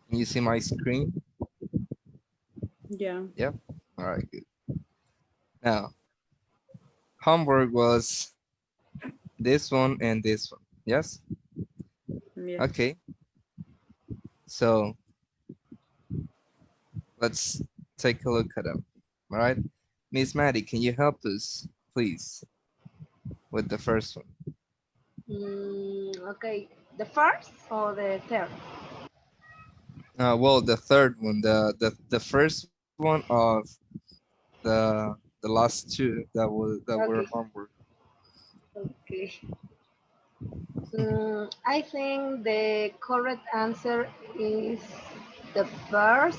Can you see my screen? Yeah. Yep. All right, good. Now, homework was this one and this one. Yes? Yes. Okay. So let's take a look at them. All right. Miss Maddie, can you help us, please, with the first one? Okay, the first or the third? Well, the third one, the first one of the last two that were Okay, homework. okay. I think the correct answer is the first.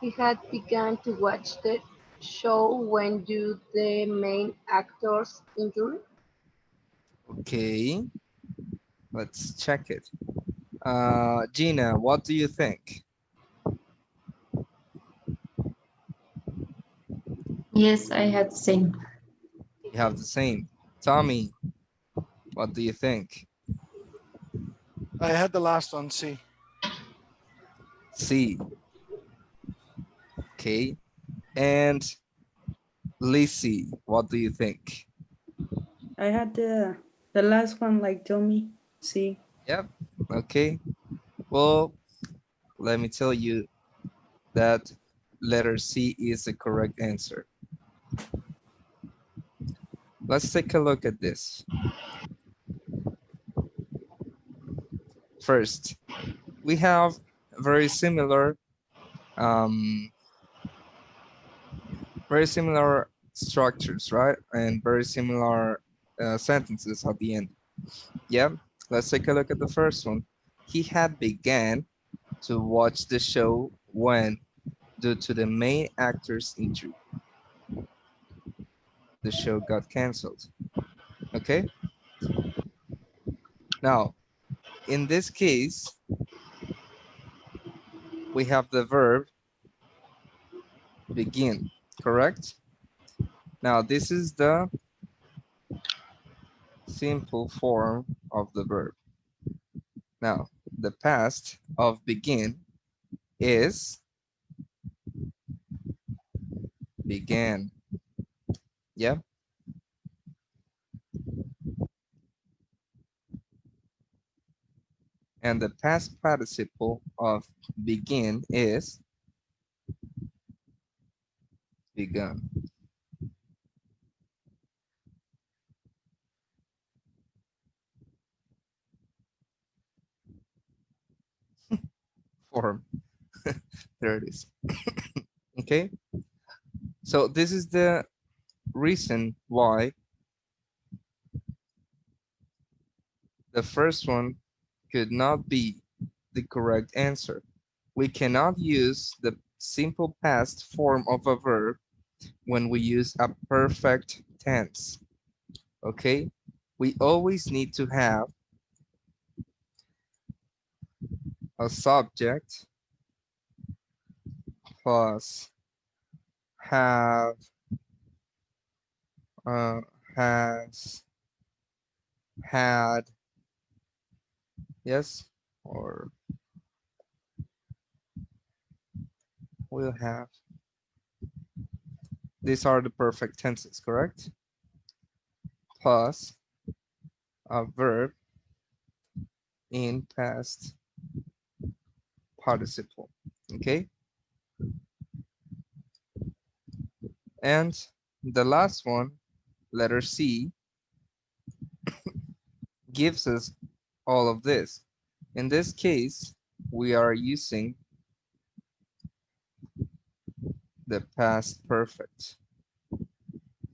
He had begun to watch the show when do the main actors injury. Okay, let's check it. Gina, what do you think? Yes, I had the same. You have the same. Tommy, what do you think? I had the last one. C. C. Okay. And Lizzie, what do you think? I had the last one like tell me. See. Yep. Okay. Well, let me tell you that letter C is the correct answer. Let's take a look at this. First, we have very similar um, very similar structures, right? And very similar sentences at the end. Yeah, let's take a look at the first one. He had began to watch the show when, due to the main actor's injury, the show got canceled. Okay, now in this case, we have the verb begin, correct? Now this is the simple form of the verb. Now, the past of begin is began. Yeah. And the past participle of begin is begun. Form. There it is. Okay. So this is the reason why the first one could not be the correct answer. We cannot use the simple past form of a verb when we use a perfect tense. Okay. We always need to have a subject plus have, uh, has, had, yes, or will have. These are the perfect tenses, correct? Plus a verb in past participle, okay? And the last one, letter C, gives us all of this. In this case, we are using the past perfect,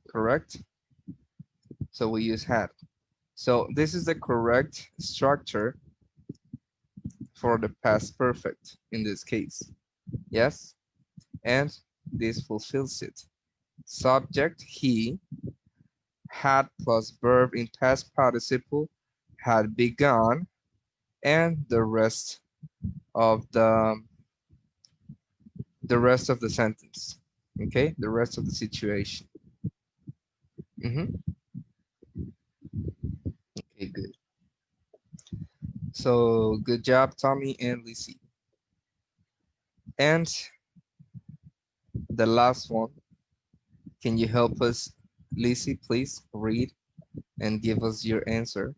correct? So we use had. So this is the correct structure for the past perfect in this case. Yes, and this fulfills it. Subject he, had plus verb in past participle, had begun, and of the rest of the sentence. Okay, the rest of the situation. Okay, good. So good job, Tommy and Lizzie. And the last one, can you help us, Lizzie, please read and give us your answer?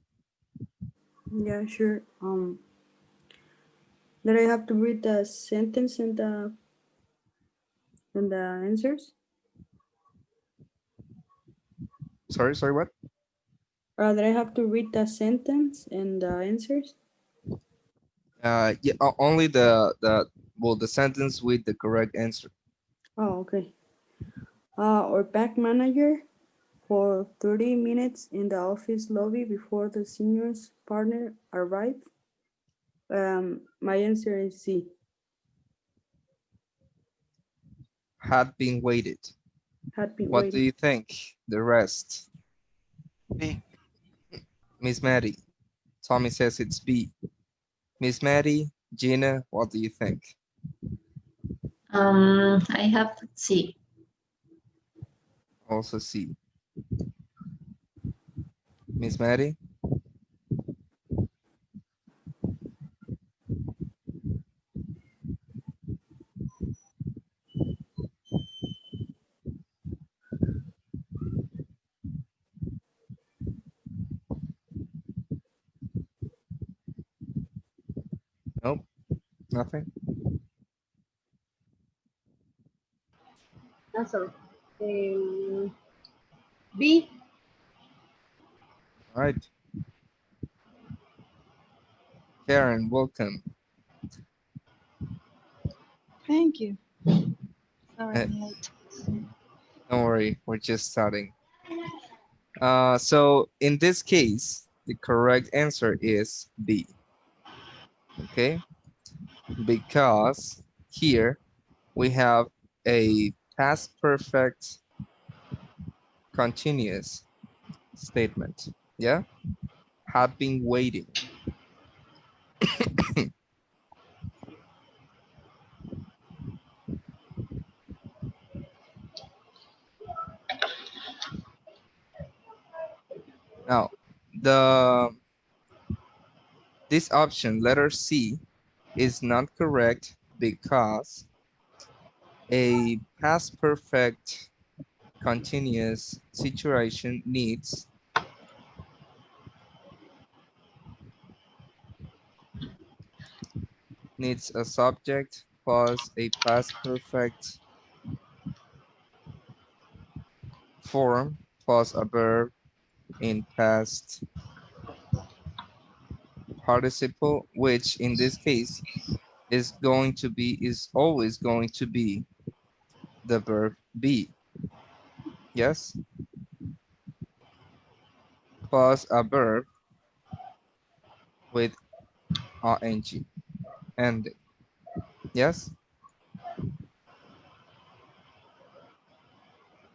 Yeah, sure. That I have to read the sentence and the answers. Sorry, what? That I have to read the sentence and the answers. Yeah, only the sentence with the correct answer. Oh, okay. Our bank manager for 30 minutes in the office lobby before the senior's partner arrived. My answer is C. Had been waited. Had been What do waiting. you think? The rest. B. Miss Maddie. Tommy says it's B. Miss Maddie, Gina, what do you think? I have C. Also C. Miss Maddie? Nope, nothing. Sorry. Um, B. All right. Karen, welcome. Thank you. Sorry, Uh, I'm late. don't worry, we're just starting. So in this case, the correct answer is B. Okay, because here we have a past perfect continuous statement. Yeah, had been waiting. Now, the this option, letter C, is not correct because a past perfect continuous situation needs a subject plus a past perfect form plus a verb in past participle, which in this case is always going to be the verb be. Yes, plus a verb with ing ending. Yes,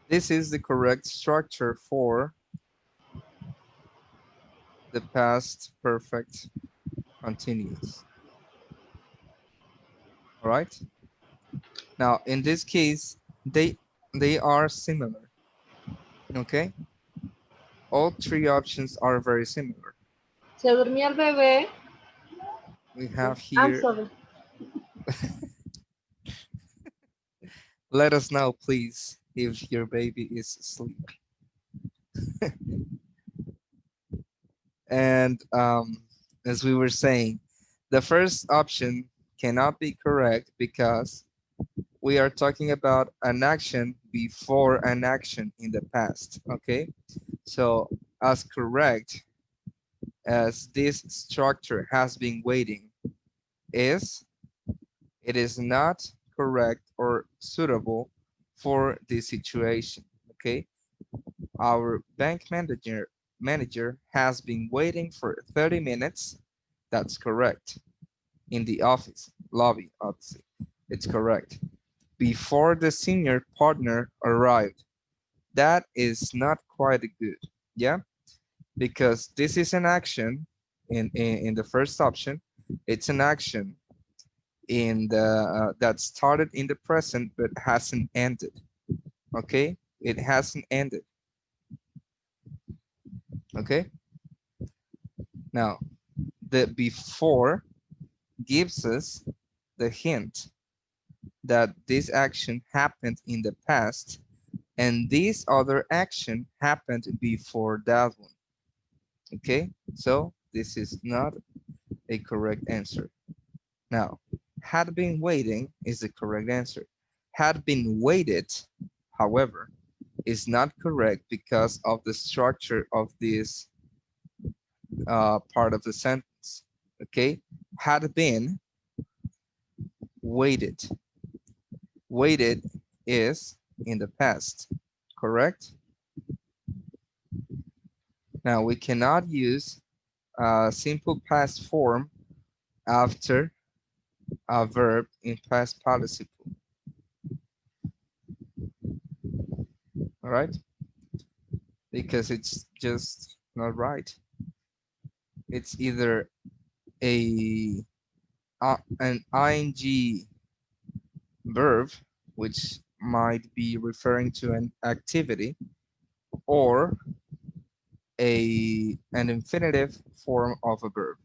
this is the correct structure for the past perfect continuous. All right. Now, in this case, they are similar. Okay. All three options are very similar. Se durmió el bebé. We have I'm here, sorry. let us know, please, if your baby is asleep. And as we were saying, the first option cannot be correct because we are talking about an action before an action in the past. Okay, so as correct as this structure has been waiting is, it is not correct or suitable for this situation. Okay, our bank manager has been waiting for 30 minutes. That's correct. In the office lobby, obviously, it's correct. Before the senior partner arrived, that is not quite good. Yeah, because this is an action in the first option. It's an action in the that started in the present but hasn't ended. Okay, it hasn't ended. Okay, now the before gives us the hint that this action happened in the past and this other action happened before that one. Okay, so this is not a correct answer. Now, had been waiting is the correct answer. Had been waited, however, is not correct because of the structure of this part of the sentence. Okay, had been waited. Waited is in the past, correct? Now we cannot use a simple past form after a verb in past participle. All right, because it's just not right. It's either a an ing verb, which might be referring to an activity, or an infinitive form of a verb,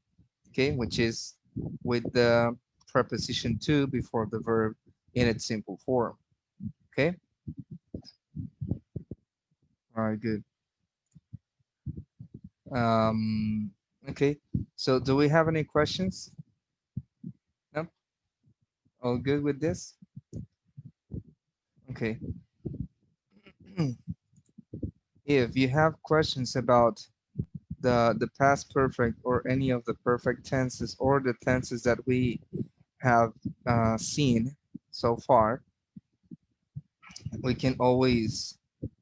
okay, which is with the preposition to before the verb in its simple form. Okay, all right, good. um okay, so do we have any questions? No, all good with this? Okay. If you have questions about the past perfect or any of the perfect tenses or the tenses that we have seen so far, we can always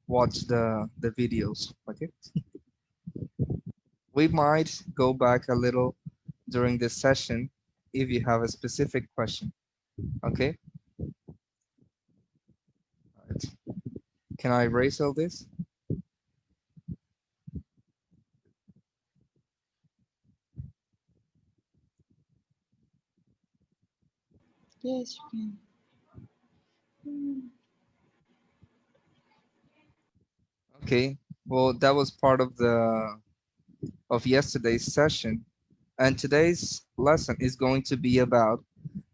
watch the videos. Okay, we might go back a little during this session if you have a specific question. Okay, all right. Can I erase all this? Yes, you can. Okay, well, that was part of the of yesterday's session, and today's lesson is going to be about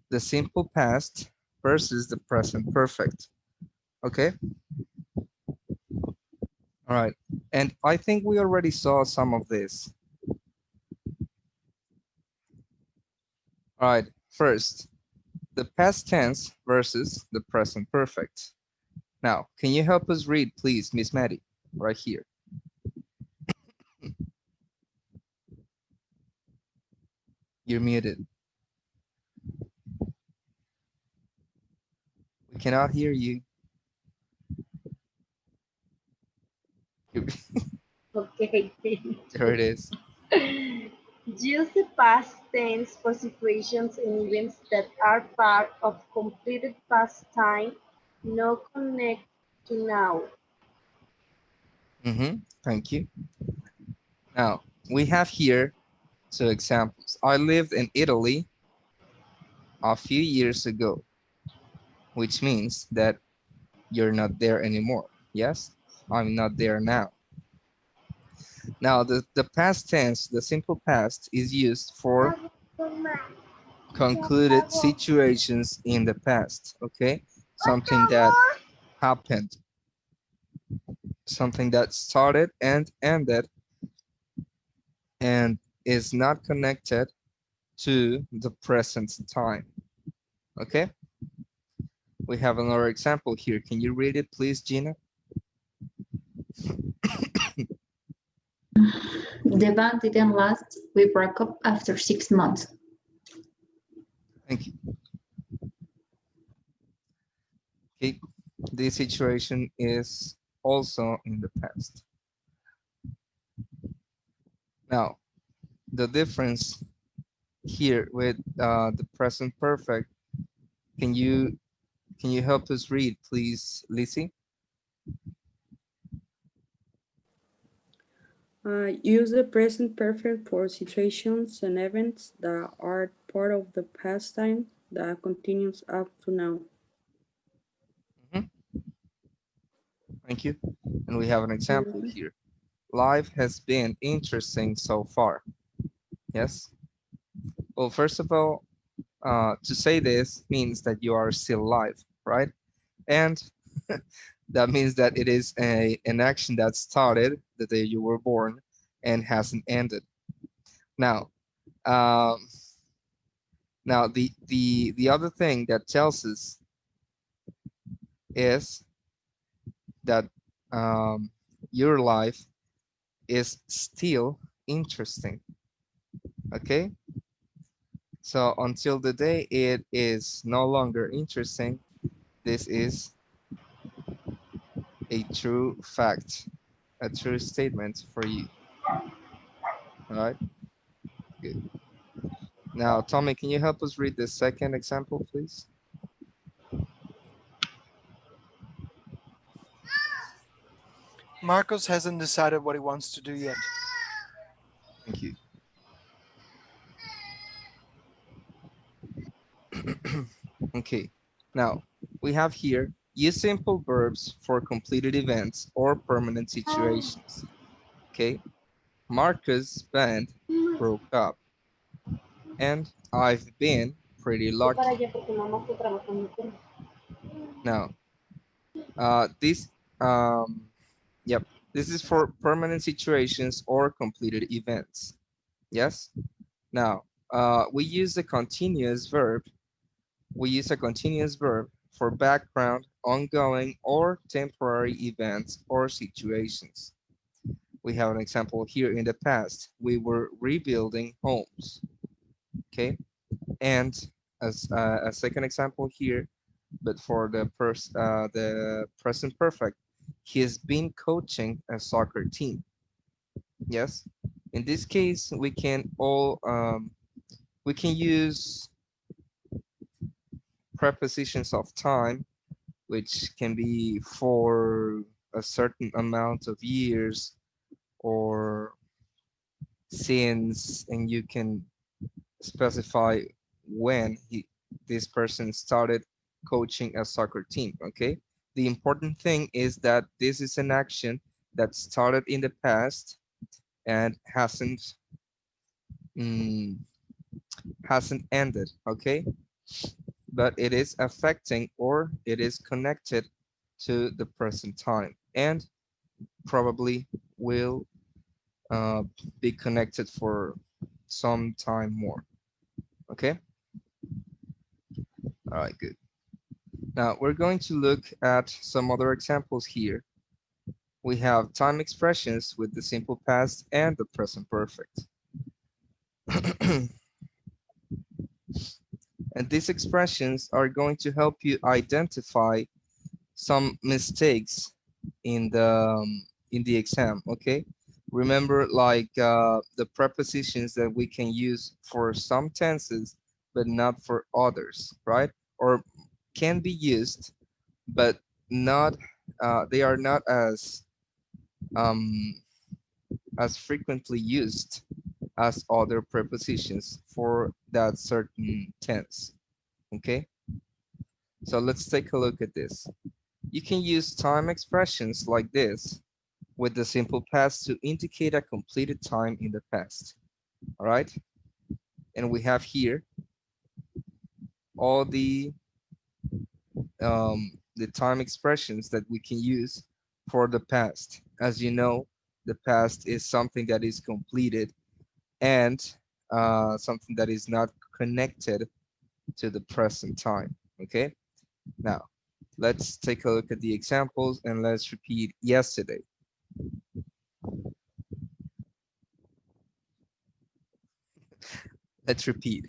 the simple past versus the present perfect. Okay, all right, and I think we already saw some of this. All right, first, the past tense versus the present perfect. Now, can you help us read, please, Miss Maddie, right here? You're muted. We cannot hear you. Okay. There it is. Use the past tense for situations and events that are part of completed past time, no connect to now. Thank you. Now, we have here two examples. I lived in Italy a few years ago, which means that you're not there anymore. Yes, I'm not there now. Now, the past tense, the simple past, is used for concluded situations in the past, okay? Something that happened, something that started and ended and is not connected to the present time, okay? We have another example here. Can you read it, please, Gina? The band didn't last. We broke up after 6 months. Thank you. Okay, this situation is also in the past. Now, the difference here with the present perfect, can you help us read, please, Lizzie? Use the present perfect for situations and events that are part of the past time that continues up to now. Mhm, thank you. And we have an example Mhm. here. Life has been interesting so far. Yes. Well, first of all, To say this means that you are still alive, right? And that means that it is an action that started the day you were born and hasn't ended. Now, um, now the other thing that tells us is that um, your life is still interesting. Okay, so until the day it is no longer interesting, this is a true fact, a true statement for you. All right, good. Now, Tommy, can you help us read the second example, please? Marcos hasn't decided what he wants to do yet. Thank you. Okay, now we have here use simple verbs for completed events or permanent situations. Okay, Marcus' band broke up, and I've been pretty Voy para lucky. allá porque mamá está trabajando con Now, this, yep, this is for permanent situations or completed events. Yes. Now, we use a continuous verb. We use a continuous verb for background, ongoing, or temporary events or situations. We have an example here in the past. We were rebuilding homes. Okay. And as a second example here, but for the present perfect, he's been coaching a soccer team. Yes. In this case, we can use prepositions of time, which can be for a certain amount of years or since, and you can specify when this person started coaching a soccer team. Okay, the important thing is that this is an action that started in the past and mm, hasn't ended. Okay, but it is affecting or it is connected to the present time and probably will uh, be connected for some time more. Okay, all right, good. Now we're going to look at some other examples here. We have time expressions with the simple past and the present perfect. And these expressions are going to help you identify some mistakes in the exam. Okay, remember, like the prepositions that we can use for some tenses but not for others, right? Or can be used but not they are not um, as frequently used as other prepositions for that certain tense. Okay, so let's take a look at this. You can use time expressions like this with the simple past to indicate a completed time in the past. All right, and we have here all the time expressions that we can use for the past. As you know, the past is something that is completed and something that is not connected to the present time. Okay, now let's take a look at the examples and let's repeat yesterday. Let's repeat.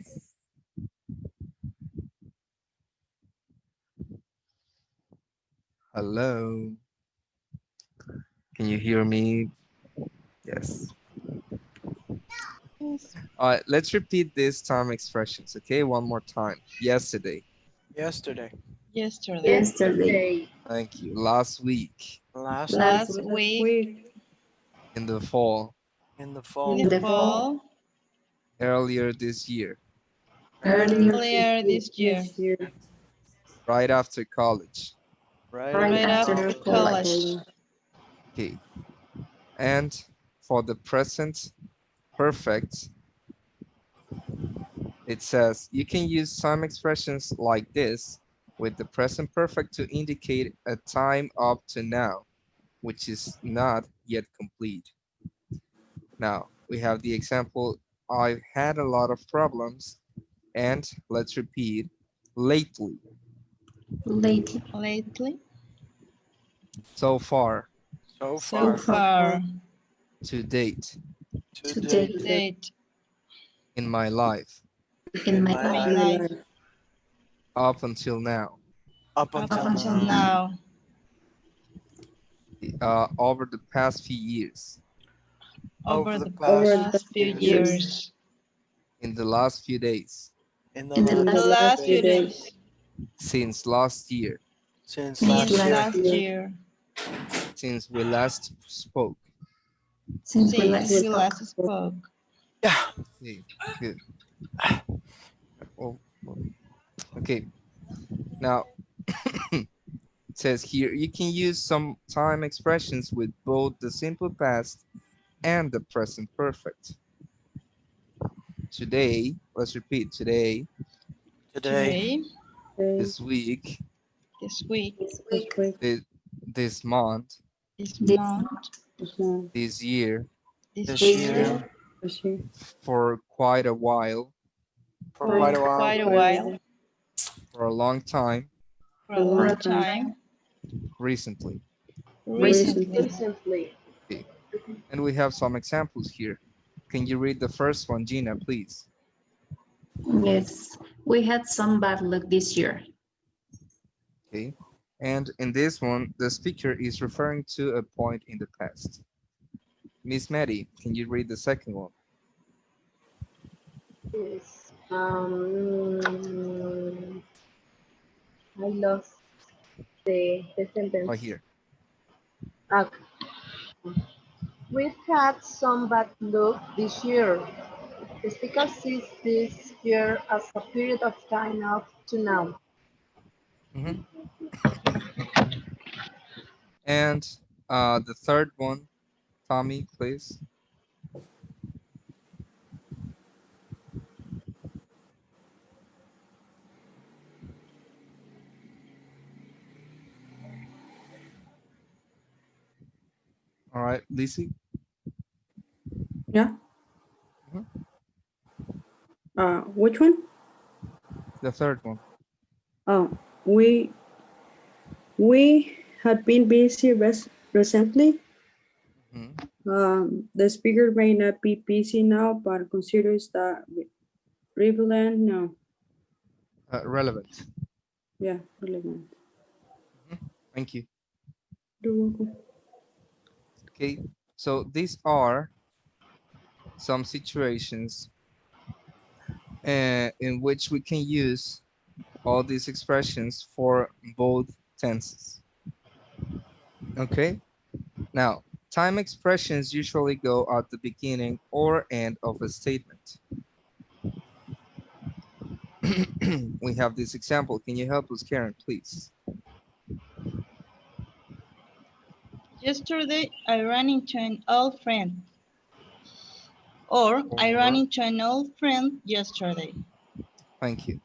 Hello, can you hear me? Yes. Yes. All right, let's repeat these time expressions. Okay, one more time. Yesterday. Yesterday, Yesterday. Yesterday. yesterday, Thank you. Last week. last week, Last Last week. Last week. week. In the fall. in the In In fall, the the The fall. fall. fall. Earlier this year. earlier Earlier Earlier this year. This year. Right after college. right right Right after after After after college, college. college. college. Okay. And for the present perfect, It says you can use some expressions like this with the present perfect to indicate a time up to now, which is not yet complete. Now we have the example, I've had a lot of problems, and let's repeat, lately, lately, Lately. so far, So So far. far. to date, To today, To date. date. in my life, in In my my In my life, life. My life. life. up until now, Up Up until up until until now. now, now. over the past few years, Over Over the the Over the past past past few years. years, years. in the last few days, In the in the In last the last the last last few few days. days. days. since last year, Since since Since last last year. last Year. year. since we last spoke. since we Since last With we last spoke. spoke. Yeah. Okay, good. Oh, okay. Now it says here you can use some time expressions with both the simple past and the present perfect. Today, let's repeat, today, Today. Today. day, this week, This week. This this week, week, this, this month, This this month. month, this month, this year, This This this year. year. year, this year. for quite a while, For For quite a For while. quite a quite a while. while. for a long time, For A a for long a long long time. time. time, recently. Recently. Recently. Recently. Okay. And we have some examples here. Can you read the first one, Gina, please? yes, we had some bad luck this year. Okay. And in this one, the speaker is referring to a point in the past. Miss Maddie, can you read the second one? Yes. I lost the Right sentence. here. Okay. We've had some bad luck this year. The speaker sees this year as a period of time up to now. Mhm. And the third one, Tommy, please. All right, Lizzie. Yeah. Mhm. Which one? The third one. Oh, we had been busy recently. Mhm. The speaker may not be busy now, but considers that relevant. No, Relevant. yeah, relevant. Mhm. Thank you. You're welcome. Okay, so these are some situations in which we can use all these expressions for both tenses. Okay, now time expressions usually go at the beginning or end of a statement. We have this example. Can you help us, Karen, please? Yesterday I ran into an old friend. Or I ran Or, into an old friend yesterday. thank you.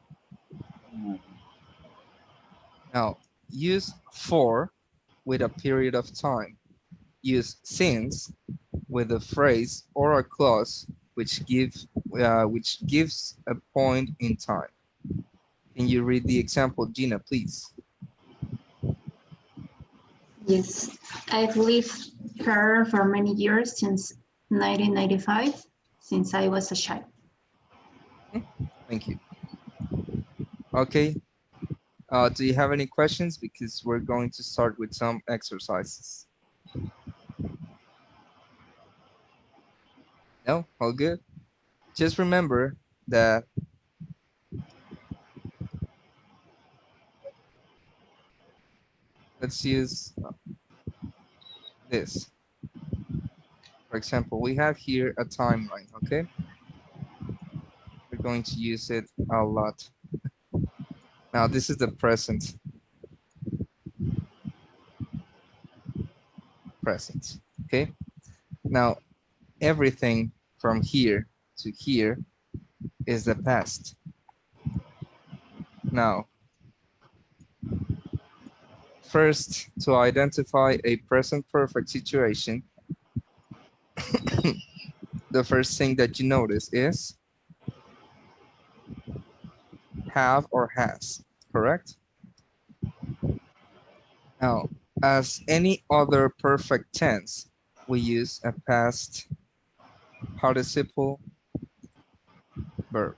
Now, use for with a period of time. Use since with a phrase or a clause which gives a point in time. Can you read the example, Gina, please? Yes, I've lived here for many years since 1995, since I was a child. Thank you. Okay. Do you have any questions? Because we're going to start with some exercises. No? All good? Just remember that let's use this. For example, we have here a timeline, okay? We're going to use it a lot. Now, this is the present, okay? Now, everything from here to here is the past. Now, first, to identify a present perfect situation, the first thing that you notice is have or has, correct? Now, as any other perfect tense, we use a past participle verb.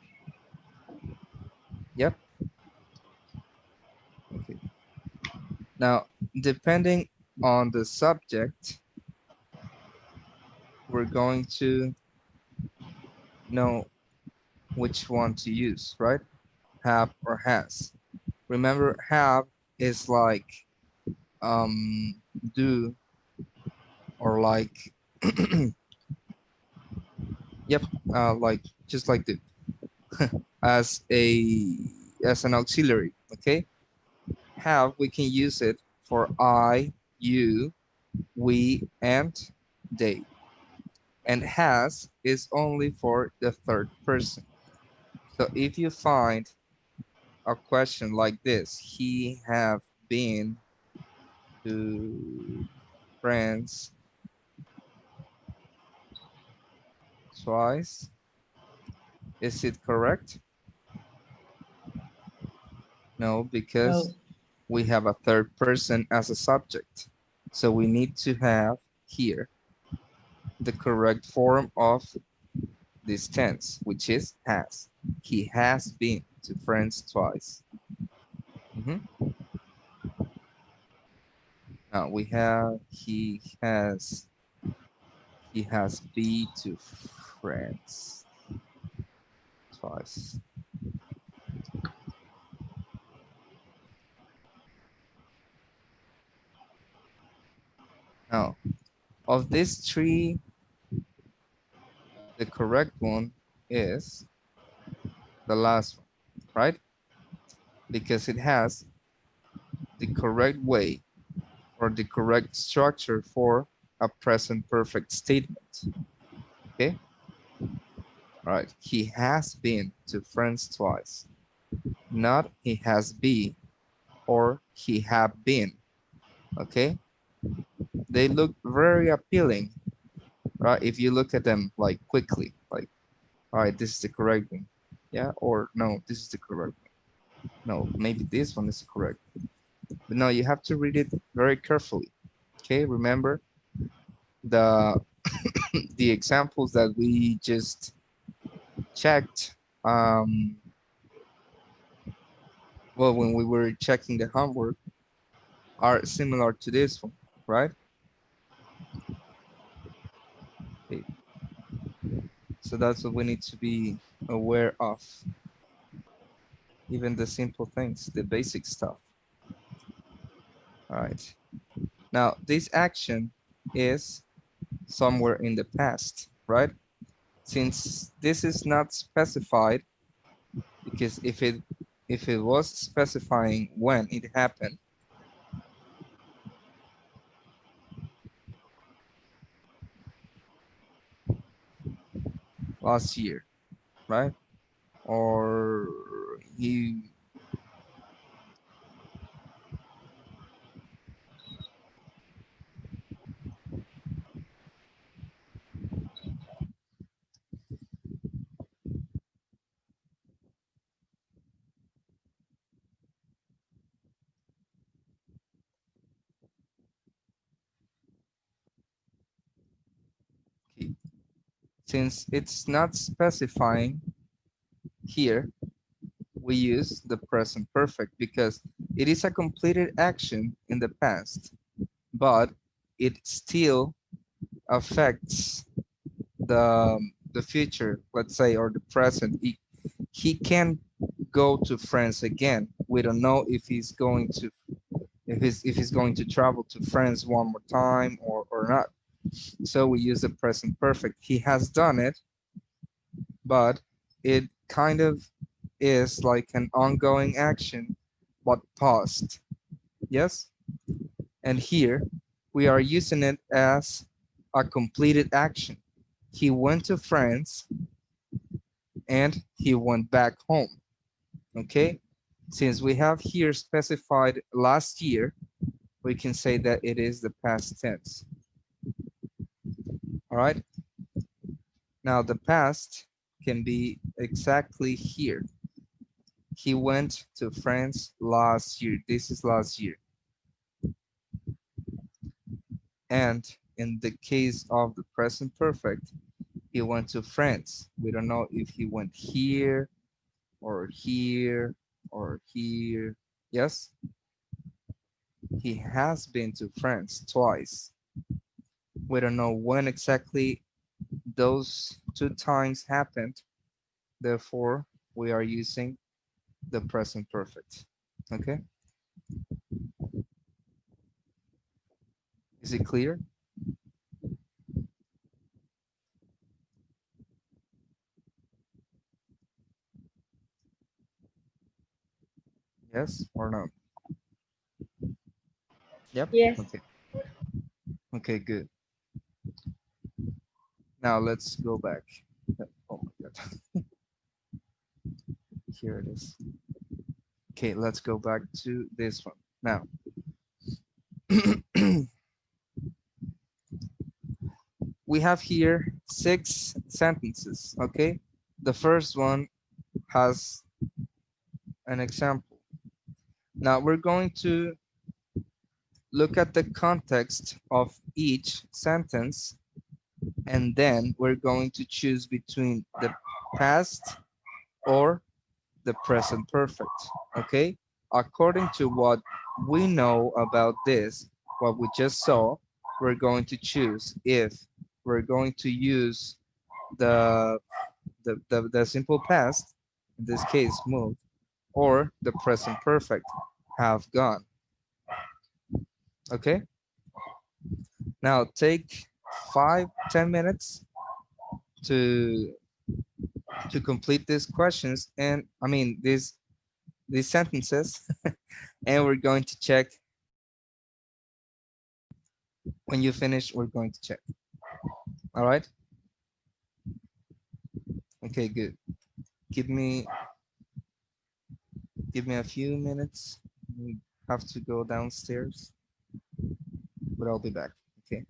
Yep. Okay. Now, depending on the subject, we're going to know which one to use, right? Have or has. Remember, have is like do or like yep, like just like the as a as an auxiliary, okay? Have, we can use it for I, you, we, and they. And has is only for the third person. So if you find a question like this, he have been to France twice. Is it correct? No, because No. we have a third person as a subject. So we need to have here the correct form of this tense, which is has. He has been to France twice. Mhm. Now we have he has been to France twice. Now, of these three, the correct one is the last one, right? Because it has the correct way or the correct structure for a present perfect statement. Okay? All right. He has been to France twice. Not he has been or he have been. Okay? They look very appealing, right? If you look at them like quickly, like, all right, this is the correct one. Yeah, or no, this is the correct one. No, maybe this one is correct. But no, you have to read it very carefully. Okay, remember the the examples that we just checked. Well, when we were checking the homework, are similar to this one, right? Okay. So that's what we need to be aware of. Even the simple things, the basic stuff. All right. Now, this action is somewhere in the past, right? Since this is not specified, because if it was specifying when it happened, last year, right? Or he since it's not specifying here, we use the present perfect because it is a completed action in the past, but it still affects the future, let's say, or the present. He can go to France again. We don't know if he's going to travel to France one more time or not. So we use the present perfect. He has done it, but it kind of is like an ongoing action, but paused. Yes? And here we are using it as a completed action. He went to France and he went back home. Okay, since we have here specified last year, we can say that it is the past tense. All right, now the past can be exactly here. He went to France last year. This is last year. And in the case of the present perfect, he went to France. We don't know if he went here or here or here. Yes, he has been to France twice. We don't know when exactly those two times happened. Therefore, we are using the present perfect. Okay, is it clear? Yes or no? Yep. Yes. Okay. Okay, good. Now let's go back. Oh my God. Here it is. Okay, let's go back to this one. Now, we have here 6 sentences, okay? The first one has an example. Now we're going to look at the context of each sentence, and then we're going to choose between the past or the present perfect, okay? According to what we know about this, what we just saw, we're going to choose if we're going to use the, the simple past, in this case, moved, or the present perfect, have gone, okay? Now take 5-10 minutes to complete these questions and I mean these sentences and we're going to check. When you finish, we're going to check. All right. Okay, good. Give me a few minutes. We have to go downstairs, but I'll be back. Okay.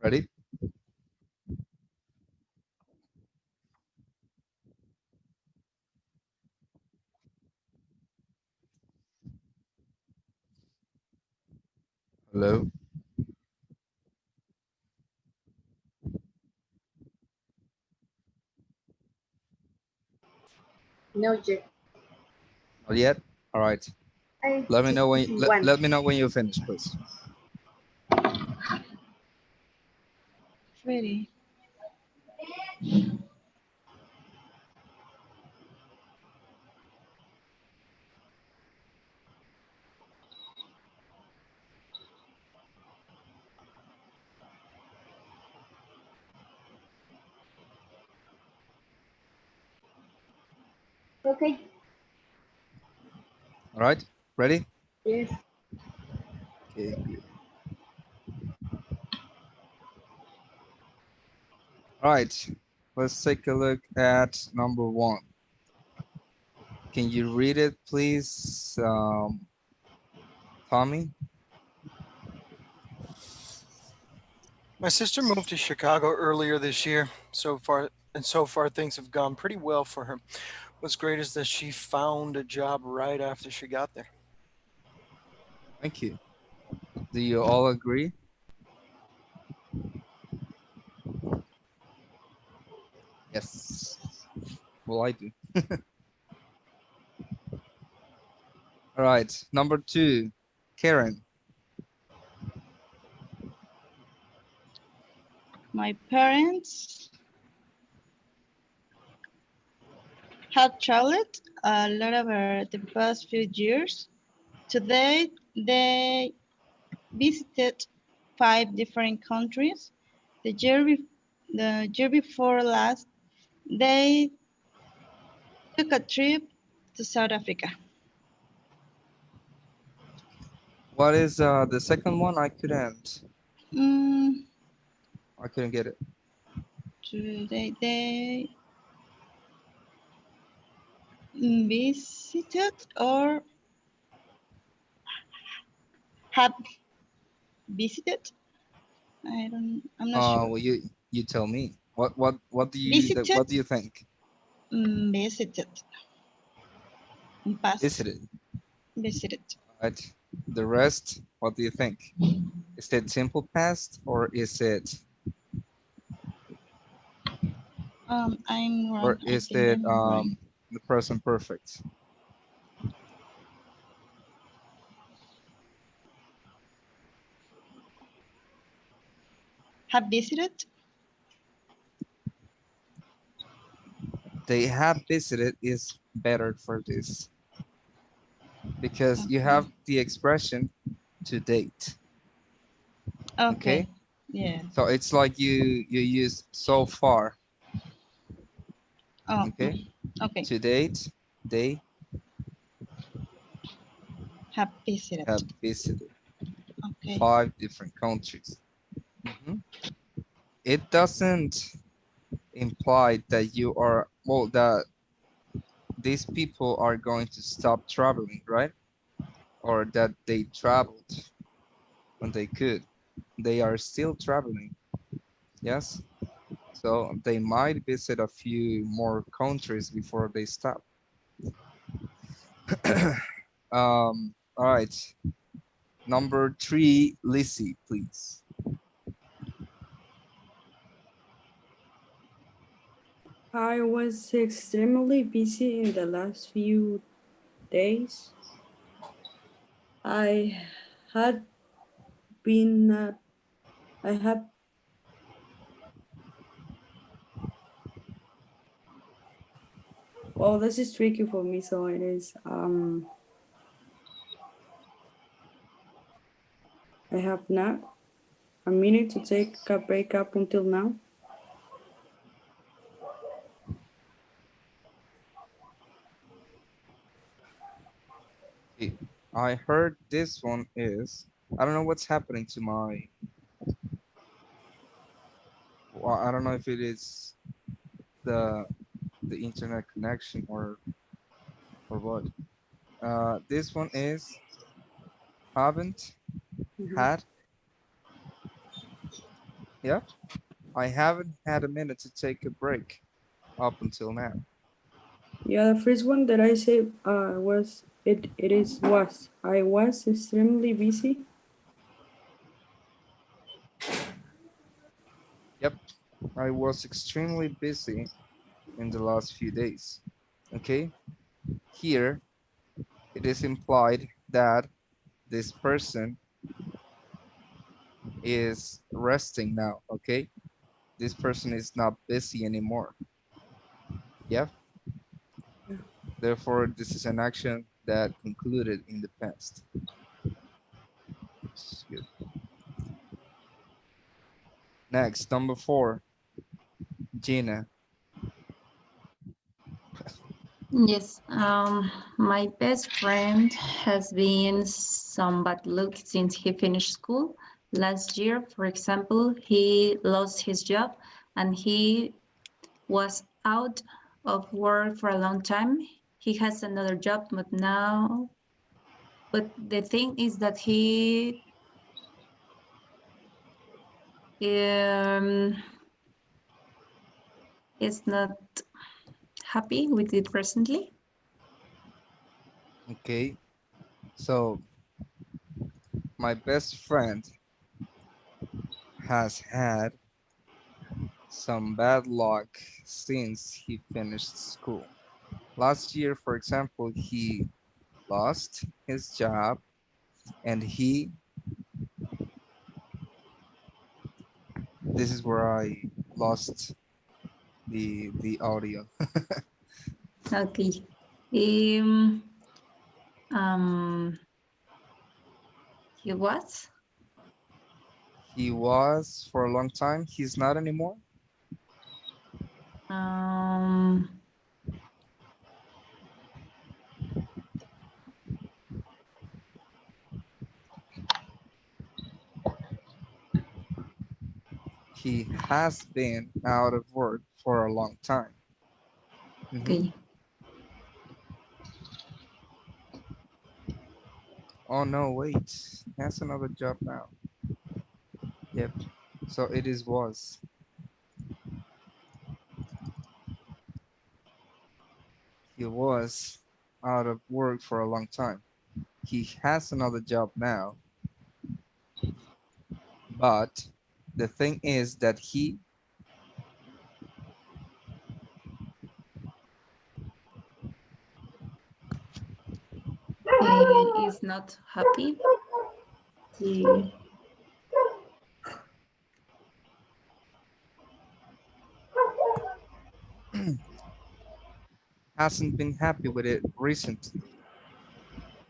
Ready? Hello? No, yet. Not yet? All right. I Let me just know when choosing one. let me know when you finish, please. Ready. Okay. All right? Ready? Yes. Okay, good. All right. Let's take a look at number one. Can you read it, please, Tommy? My sister moved to Chicago earlier this year. So far things have gone pretty well for her. What's great is that she found a job right after she got there. Thank you. Do you all agree? Yes. Well, I do. All right. Number two, Karen. My parents have traveled a lot over the past few years. Today, they visited 5 different countries. The year before last, they took a trip to South Africa. What is the second one? Mm, I couldn't get it. today they visited or have visited. I'm not sure. Well, you tell me. What Visited, do you think? visited, in past, Visited. visited. Right. The rest, what do you think? Is it simple past I'm or wrong. I is think it I'm wrong. the present perfect? Have visited. They have visited is better for this because you Okay. have the expression to date. Okay. Okay? Yeah. So it's like you use so far. Oh. Okay? Okay. To date, they Have visited. have visited Okay. 5 different countries. Mhm. It doesn't imply that you are, well, that these people are going to stop traveling, right? Or that they traveled when they could. They are still traveling, yes? So they might visit a few more countries before they stop. All right. Number three, Lizzie, please. I was extremely busy in the last few days. I had been, I have, well, this is tricky for me, so it is. I have not a minute to take a break up until now. Okay. I heard this one is, I don't know what's happening to well, I don't know if it is the the internet connection or what. This one is haven't Mhm. had Yeah, I haven't had a minute to take a break up until now. Yeah, the first one that I said was it is was. I was extremely busy. Yep, I was extremely busy in the last few days. Okay, here it is implied that this person is resting now. Okay, this person is not busy anymore. Yep, therefore, this is an action that concluded in the past. This is good. Next, number four, Gina. Yes, my best friend has been some bad luck since he finished school. Last year, for example, he lost his job and he was out of work for a long time. He has another job, but the thing is that he um, is not happy with it recently. Okay, so my best friend has had some bad luck since he finished school. Last year, for example, he lost his job and this is where I lost the audio. Okay. Um, um, he was. He was for a long time, he's not anymore. Um, He has been out of work for a long time. Mhm. okay. Oh no, wait, he has another job now. Yep, so it is was. He was out of work for a long time. He has another job now, but the thing is that he Is not happy. He, hasn't been happy with it recently.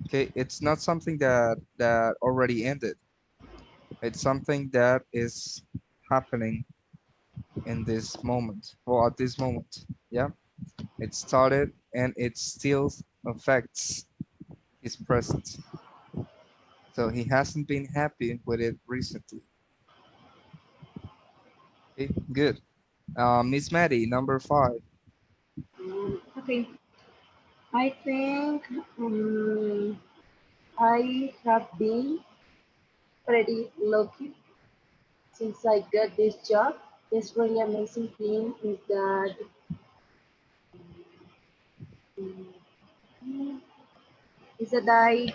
Okay, it's not something that already ended. It's something that is happening in this moment, or at this moment. Yeah, it started and it still affects his present. So he hasn't been happy with it recently. Okay, good. Miss Maddie, number five. Okay, I think I have been pretty lucky since I got this job. This really amazing thing um, is that I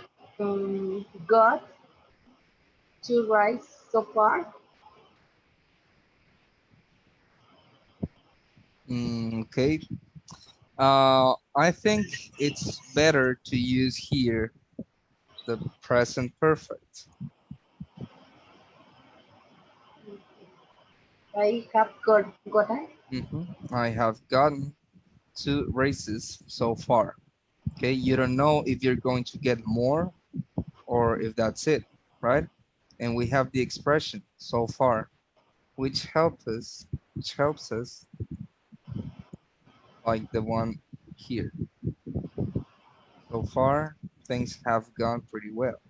got two rides so far. Okay. I think it's better to use here the present perfect. I have got it. I have gotten two races so far. Okay, you don't know if you're going to get more or if that's it, right? And we have the expression so far, which helps us like the one here. So far, things have gone pretty well.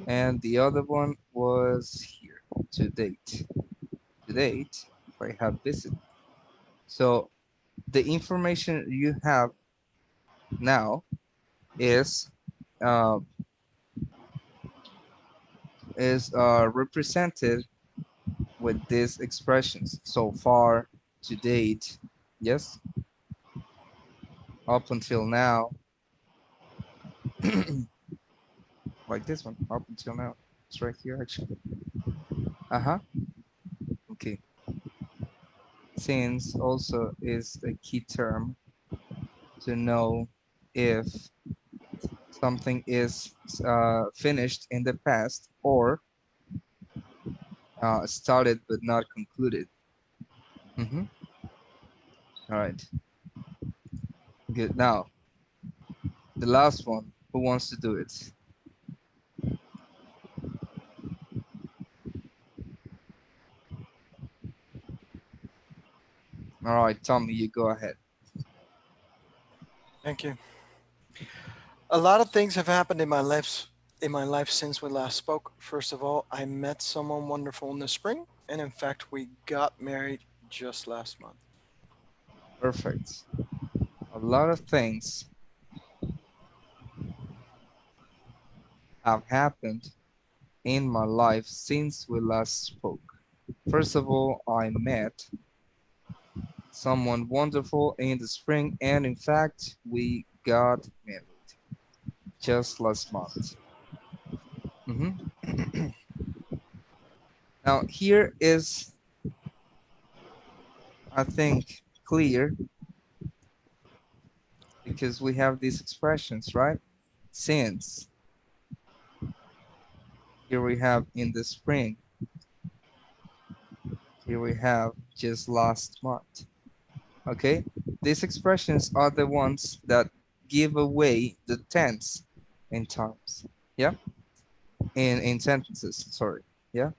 And the other one was here, to date. To date, I have visited. So the information you have now is uh, represented with these expressions so far, to date, yes, up until now, like this one, up until now. It's right here actually. Uh-huh. Okay. Since also is a key term to know if something is finished in the past or started but not concluded. Mm-hmm. All right. Good. Now, the last one. Who wants to do it? All right, Tommy, you go ahead. Thank you. A lot of things have happened in my life since we last spoke. First of all, I met someone wonderful in the spring, and in fact, we got married just last month. Perfect. A lot of things have happened in my life since we last spoke. First of all, I met someone wonderful in the spring, and in fact, we got married just last month. Mhm. Now, here is, I think, clear because we have these expressions, right? Since, here we have in the spring, here we have just last month. Okay, these expressions are the ones that give away the tense in times. Yeah, in sentences. Sorry. Yeah.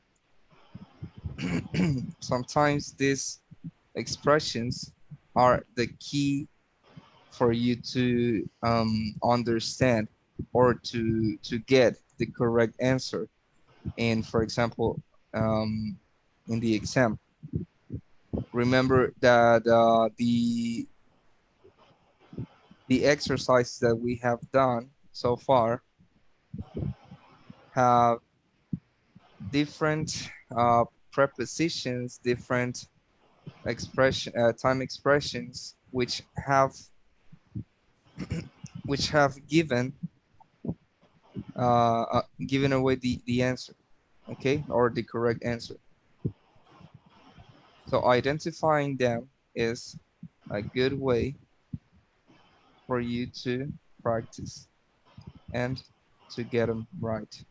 Sometimes these expressions are the key for you to understand or to get the correct answer. And for example, um, in the exam, remember that the exercises that we have done so far have different prepositions, different time expressions, which have given away the answer, okay, or the correct answer. So identifying them is a good way for you to practice and to get them right.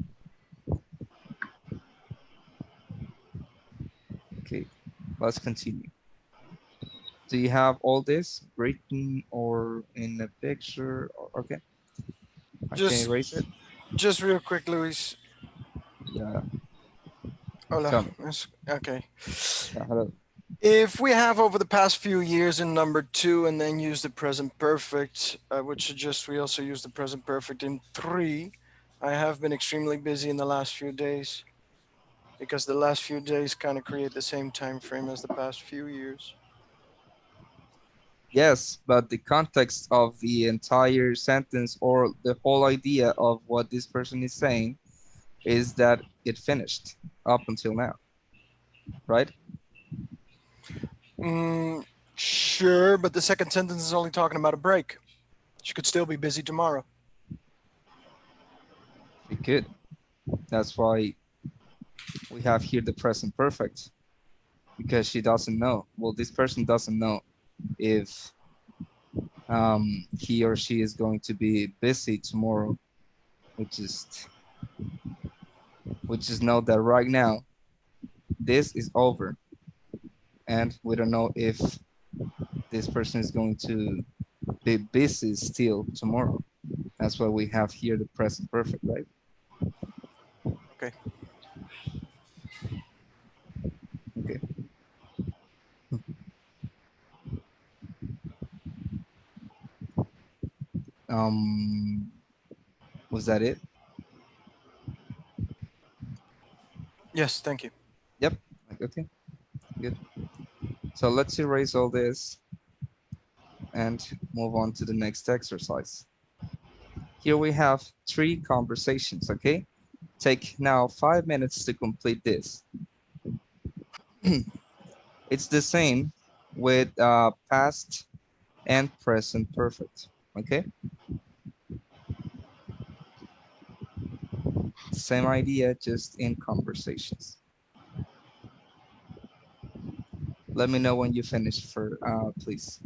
Okay, let's continue. Do you have all this written or in a picture? Okay, I can Just, erase it. just real quick, Luis. Yeah, Hola. tell me. Okay. Yeah, hello. If we have over the past few years in number two and then use the present perfect, I would suggest we also use the present perfect in three. I have been extremely busy in the last few days because the last few days kind of create the same time frame as the past few years. Yes, but the context of the entire sentence or the whole idea of what this person is saying is that it finished up until now, right? Mm, sure, but the second sentence is only talking about a break. She could still be busy tomorrow. She could. That's why we have here the present perfect because she doesn't know. Well, this person doesn't know if he or she is going to be busy tomorrow. We just we just know that right now this is over, and we don't know if this person is going to be busy still tomorrow. That's why we have here the present perfect, right? Okay. Okay. Um, was that it? Yes, thank you. Yep. Okay. Good. So let's erase all this and move on to the next exercise. Here we have three conversations. Okay. Take now 5 minutes to complete this. It's the same with past and present perfect. Okay, same idea, just in conversations. Let me know when you finish for please.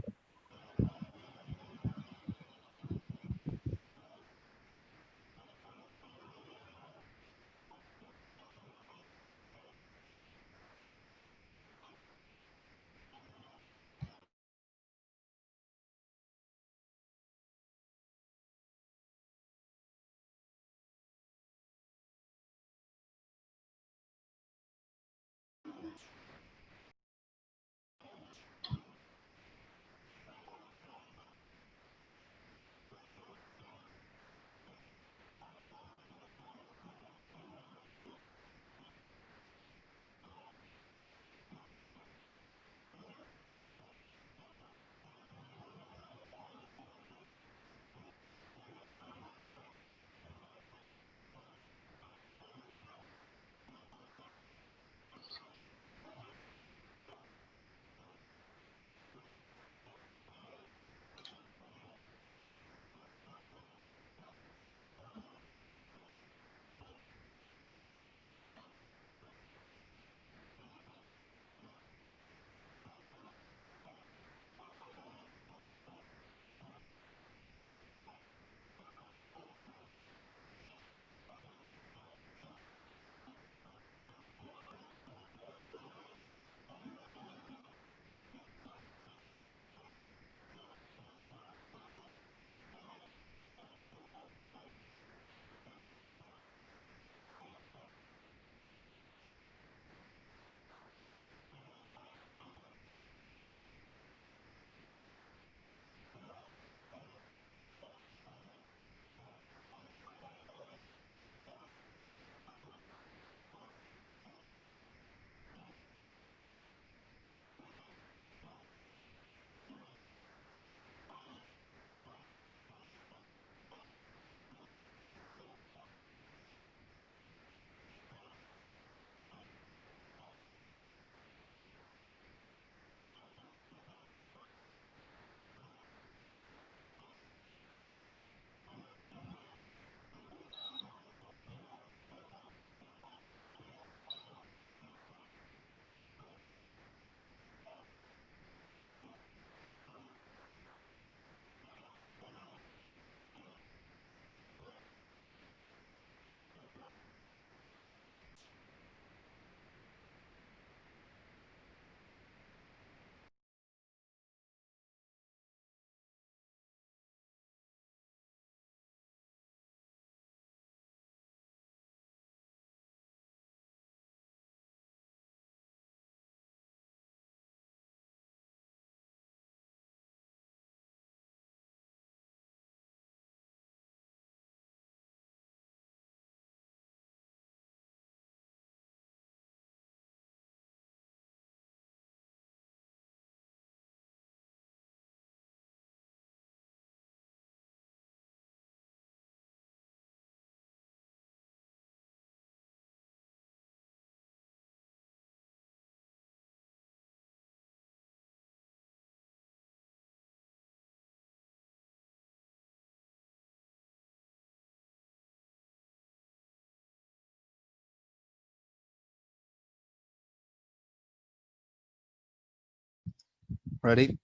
Ready?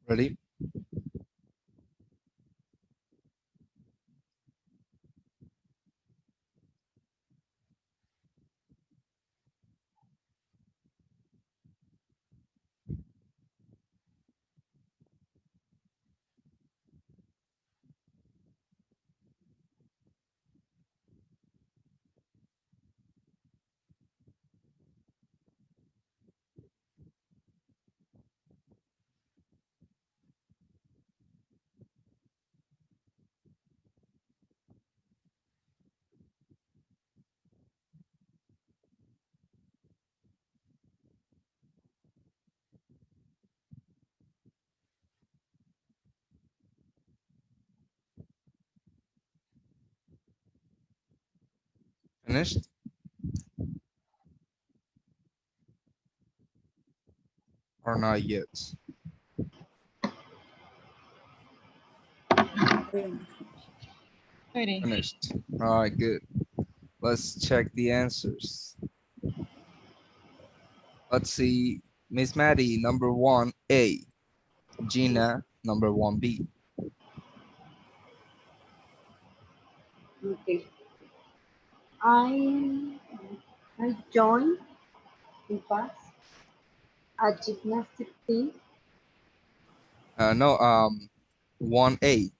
Ready? Finished? Or not yet? Ready. Finished. All right, good. Let's check the answers. Let's see. Miss Maddie, number 1A. Gina, number 1B. Okay. I I joined in class a gymnastic team. No, 1A.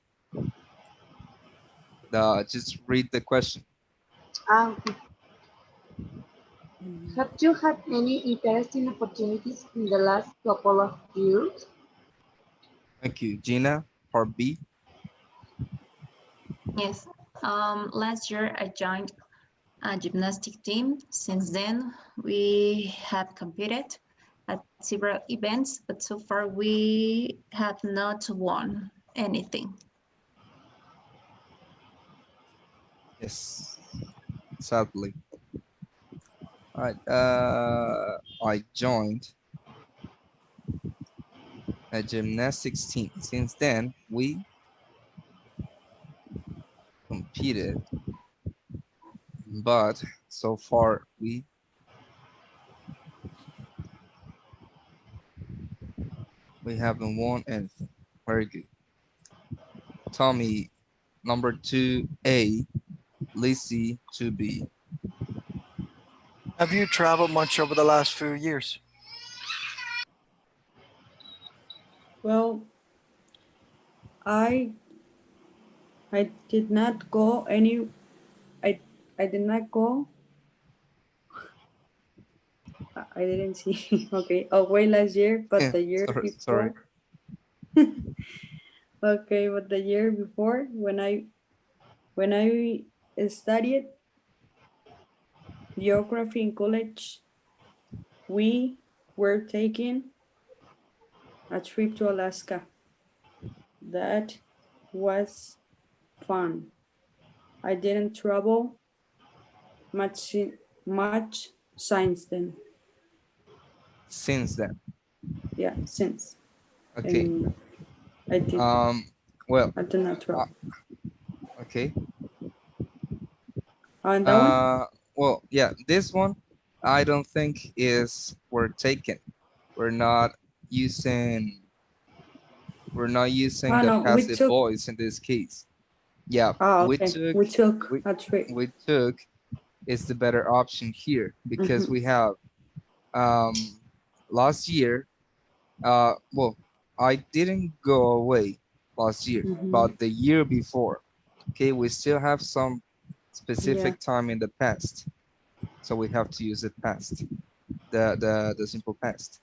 Just read the question. Okay. Have you had any interesting opportunities in the last couple of years? Thank you. Gina, part B. Yes. Last year I joined a gymnastic team. Since then, we have competed at several events, but so far we have not won anything. Yes, sadly. All right. I joined a gymnastics team. Since then, we competed, but so far we haven't won anything. Very good. Tommy, number 2A. Lizzie, 2B. Have you traveled much over the last few years? Well, I I did not go any. I I did not go. I didn't see. Okay, away last year, but Yeah, the year sorry. before. Okay, but the year before, when I studied geography in college, we were taking a trip to Alaska. That was fun. I didn't travel much much since then. Since then. Yeah, since. Okay. And I did Um, well, I did not uh, travel. okay. And that one? Uh, well, yeah, this one I don't think is we're taken. We're not using we're not using Oh the no, we passive took. voice in this case. Yeah, Oh, we okay. took We took we a trip. we took is the better option here because Mm-hmm. we have um last year well I didn't go away last year, Mm-hmm. but the year before. Okay, we still have some Yeah. specific time in the past, so we have to use the past, the simple past.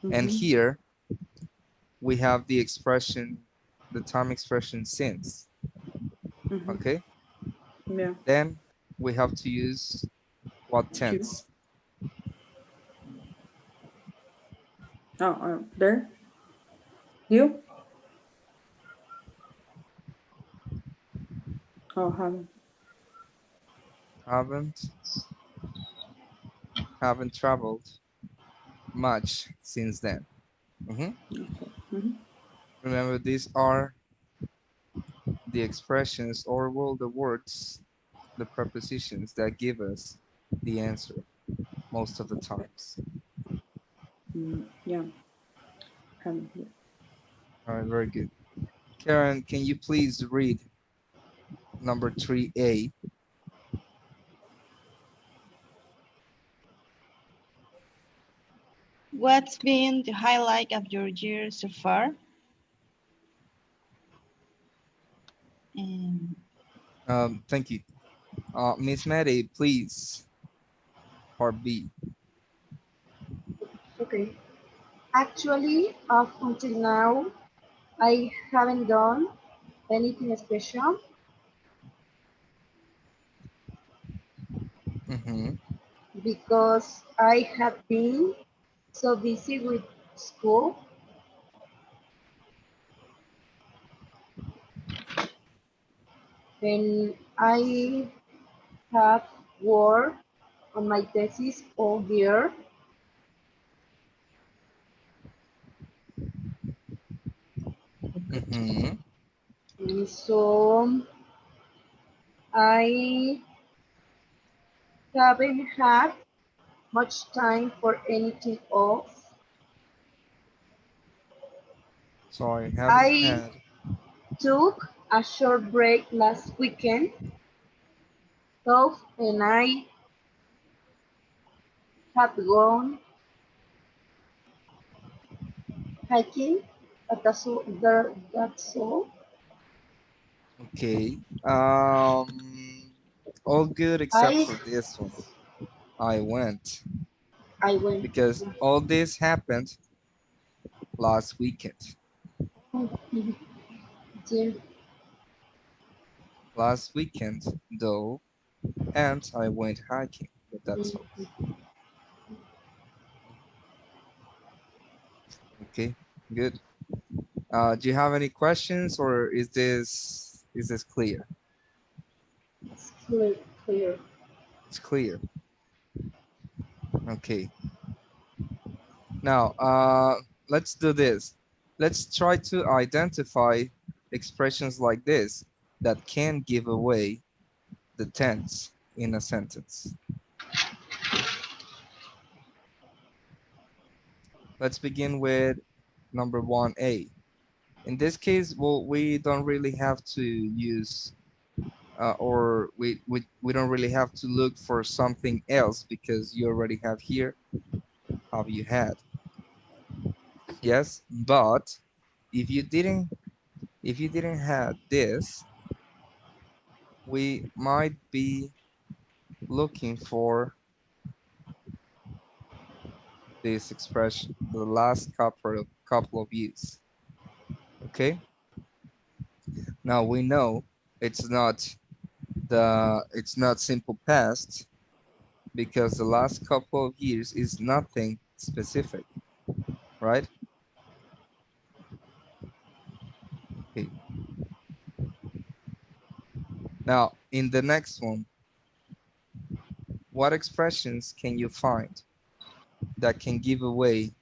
And Mm-hmm. here we have the expression, the time expression since. Mm-hmm. Okay, Yeah. then we have to use what You. tense? Oh, there. You. Oh, haven't. Haven't haven't traveled much since then. Mhm. Okay. Mm-hmm. Remember, these are the expressions or well the words, the prepositions that give us the answer most of the times. Yeah. Haven't. Yeah. All right, very good. Karen, can you please read number 3A? What's been the highlight of your year so far? Um, Thank you. Miss Maddie, please, part B. Okay. Actually, up until now, I haven't done anything special Mm-hmm. because I have been so busy with school, and I have worked on my thesis all year. Mm-hmm. And so I haven't had much time for anything else. So I haven't I had. took a short break last weekend, so and I have gone hiking. That's all. Okay. All good except I for this one. I went I went. because all this happened last weekend. Gym. Last weekend, though, and I went hiking, but that's all. Mhm. Okay, good. Do you have any questions, or is this clear? It's clear, clear. It's clear. Okay. Now, let's do this. Let's try to identify expressions like this that can give away the tense in a sentence. Let's begin with number 1A. In this case, well, we don't really have to use or we don't really have to look for something else because you already have here have you had. Yes, but if you didn't have this, we might be looking for this expression, the last couple of use. Okay, now we know it's not it's not simple past because the last couple of years is nothing specific, right? Okay. Now in the next one, what expressions can you find that can give away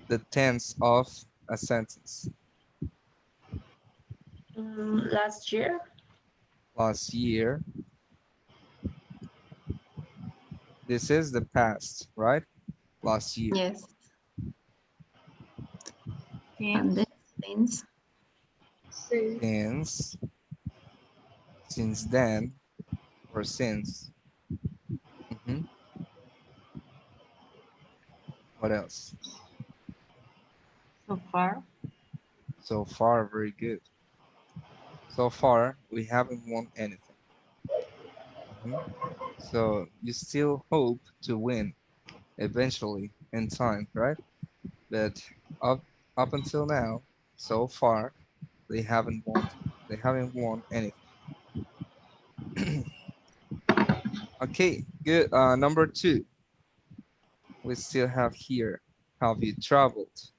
the tense of a sentence? Last year? Last year, this is the past, right? Last year. Yes. And since then since? Since Since, since then, or since. Mhm. What else? so far. So far, very good. So far, we haven't won anything. Mhm. So you still hope to win eventually in time, right? But up up until now, so far, they haven't won. They haven't won anything. Okay, good. Number two, we still have here. Have you traveled?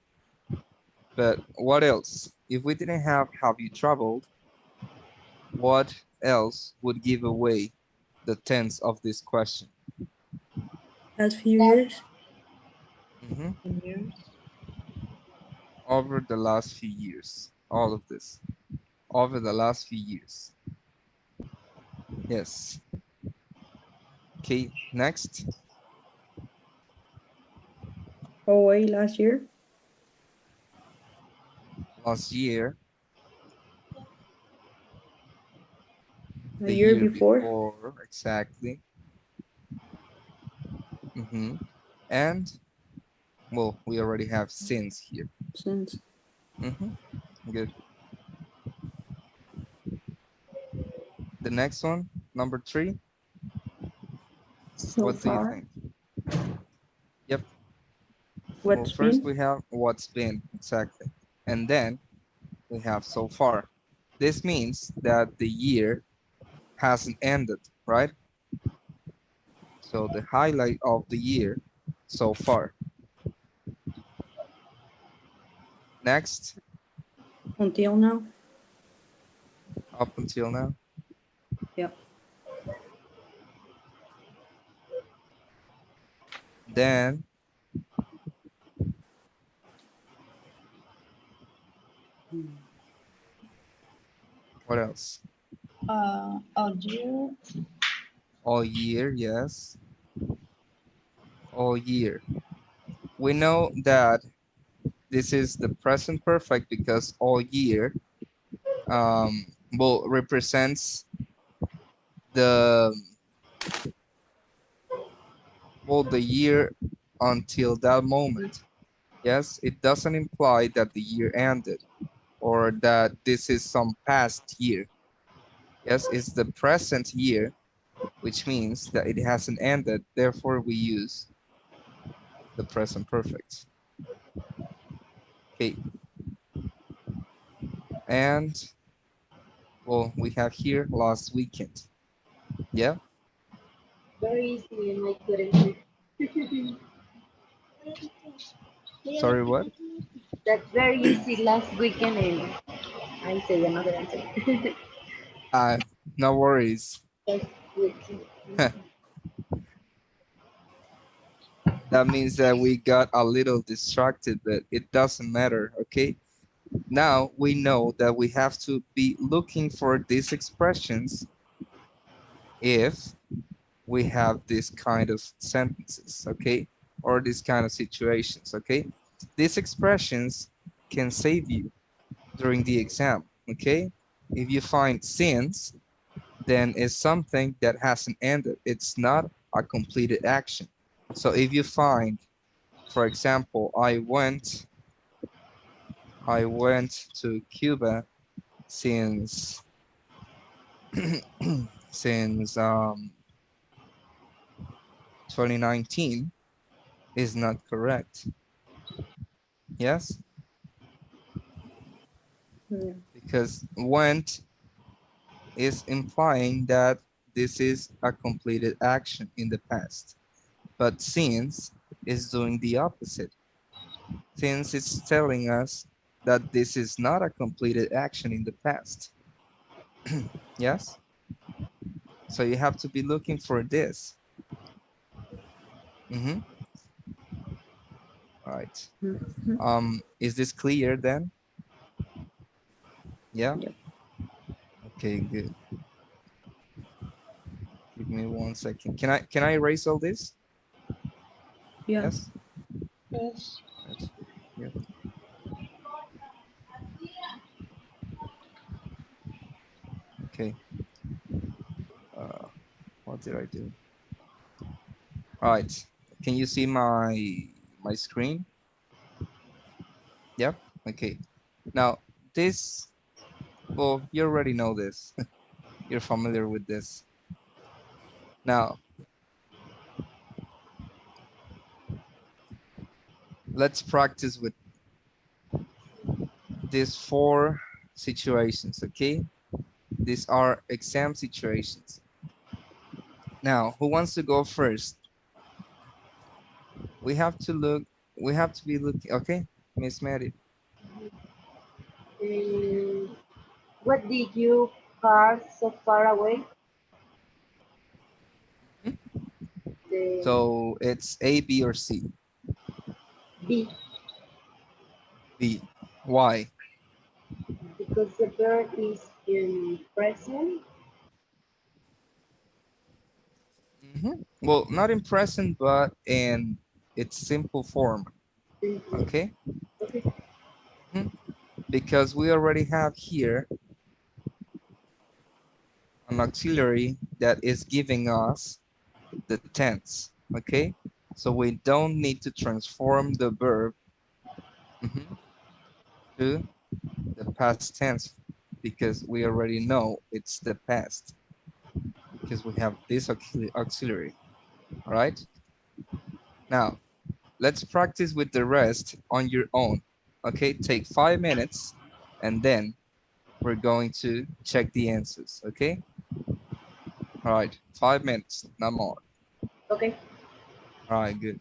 But what else? If we didn't have you traveled, what else would give away the tense of this question? Last few years. Mhm. Years. Over the last few years, all of this. Over the last few years. Yes. Okay, next. Away last year. last year, The the year year before. before, exactly. And well, we already have since here. Since. Good. The next one, number 3. So What do you far. think? Yep. Well, What's first been? we have what's been, exactly. And then we have so far. This means that the year hasn't ended, right? So the highlight of the year so far. Next, Until now. up until now. Yep. Then, what else? All year. All year, yes. All year. We know that this is the present perfect because all year well represents the the year until that moment. Yes, it doesn't imply that the year ended or that this is some past year. Yes, it's the present year, which means that it hasn't ended. Therefore, we use the present perfect. Okay, and well, we have here last weekend. Yeah, Very easy, and I couldn't. sorry, what? That's very easy. Last weekend, and I say another answer. Uh, no worries. Last weekend. That means that we got a little distracted, but it doesn't matter, okay? Now we know that we have to be looking for these expressions if we have this kind of sentences, okay? Or this kind of situations, okay? These expressions can save you during the exam, okay? If you find since, then it's something that hasn't ended. It's not a completed action. So if you find, for example, I went to Cuba since since 2019 is not correct. Yes, Yeah. because went is implying that this is a completed action in the past. But since is doing the opposite. Since it's telling us that this is not a completed action in the past. Yes? So you have to be looking for this. Mm-hmm. All right. Mhm. Is this clear then? Yeah? Yep. Okay, good. Give me 1 second. Can I erase all this? Yeah. Yes? Yes. Right. Yep. Okay. Uh, what did I do? All right. Can you see my screen? Yep. Okay. Now this, well, you already know this. You're familiar with this. Now let's practice with these 4 situations. Okay. These are exam situations. Now, who wants to go first? We have to look. We have to be looking. Okay, Miss Mary. Mm, what did you park so far away? Mhm. The So it's A, B, or C. B, B. Why? because the verb is in present. Well, not in present, but in its simple form. Simple. Okay. Okay. Mhm. because we already have here an auxiliary that is giving us the tense, okay? So we don't need to transform the verb mhm, to the past tense because we already know it's the past because we have this auxiliary, all right? Now, let's practice with the rest on your own, okay? Take 5 minutes and then we're going to check the answers, okay? All right, 5 minutes, not more. Okay. All right, good.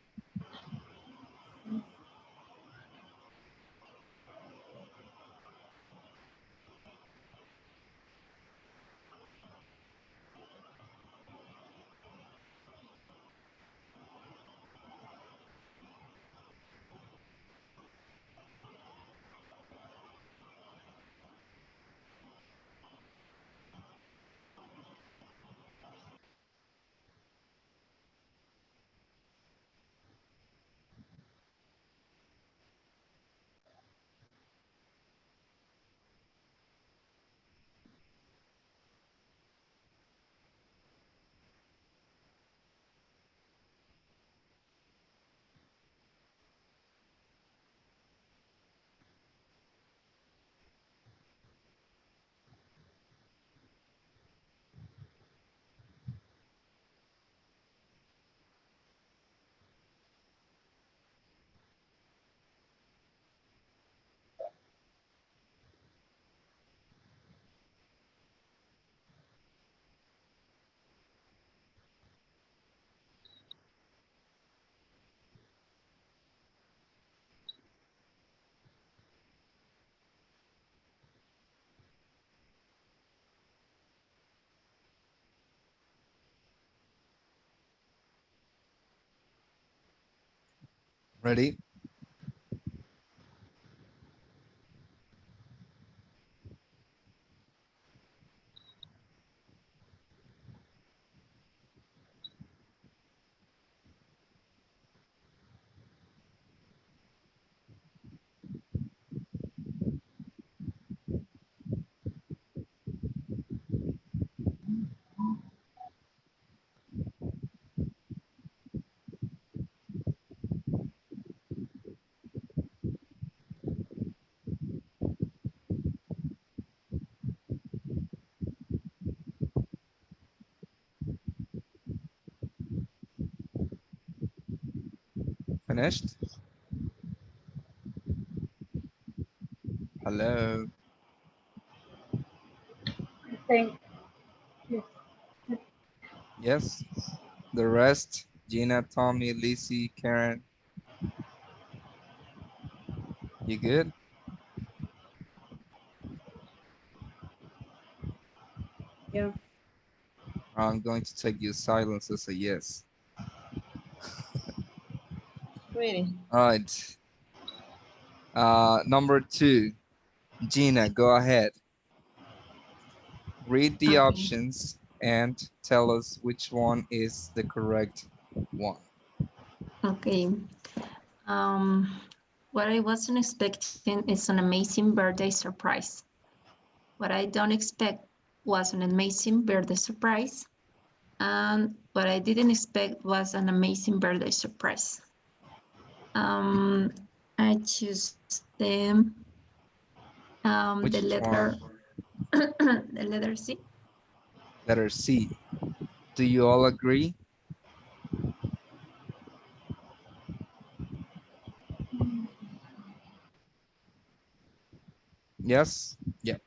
Ready? Finished? Hello? I think yes. Yes? The rest, Gina, Tommy, Lizzie, Karen, you good? Yeah. I'm going to take your silence as a yes. Ready. All right. Number two, Gina, go ahead. Read the Okay. options and tell us which one is the correct one. Okay. Um, what I wasn't expecting is an amazing birthday surprise. What I don't expect was an amazing birthday surprise. And what I didn't expect was an amazing birthday surprise. Um, I choose the Which letter one? the letter C. Letter C. Do you all agree? Yes? Yeah,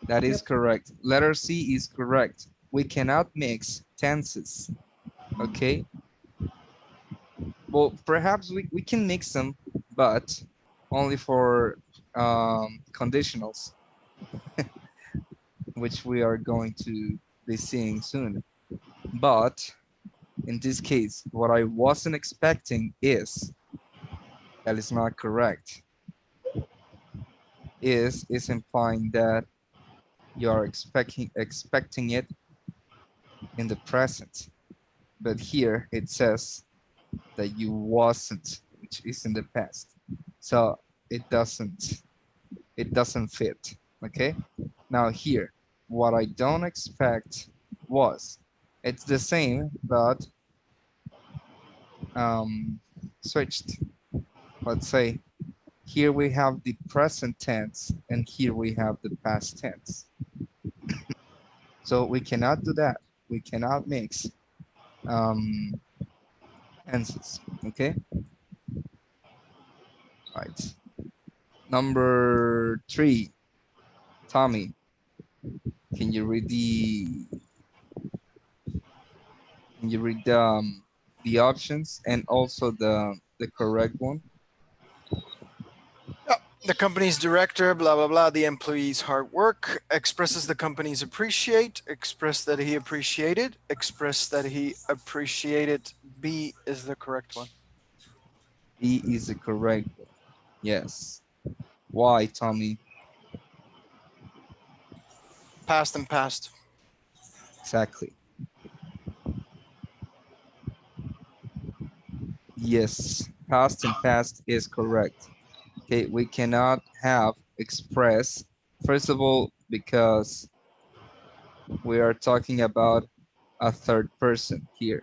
that is Yep. correct. Letter C is correct. We cannot mix tenses, okay? Well, perhaps we can mix them, but only for conditionals, which we are going to be seeing soon. But in this case, what I wasn't expecting is that is not correct. Is implying that you are expecting it in the present. But here it says that you wasn't, which is in the past. So it doesn't. It doesn't fit, okay? Now here, what I don't expect was, it's the same, but switched. Let's say here we have the present tense and here we have the past tense. So we cannot do that. We cannot mix um, tenses, okay? Right. Number 3, Tommy, can you read the options and also the correct one? Yeah. The company's director, blah, blah, blah, the employee's hard work, expresses the company's appreciate, express that he appreciated, express that he appreciated. B is the correct one. B is the correct one. Yes. Why, Tommy? Past and past. Exactly. Yes, past and past is correct. Okay, we cannot have express, first of all, because we are talking about a third person here.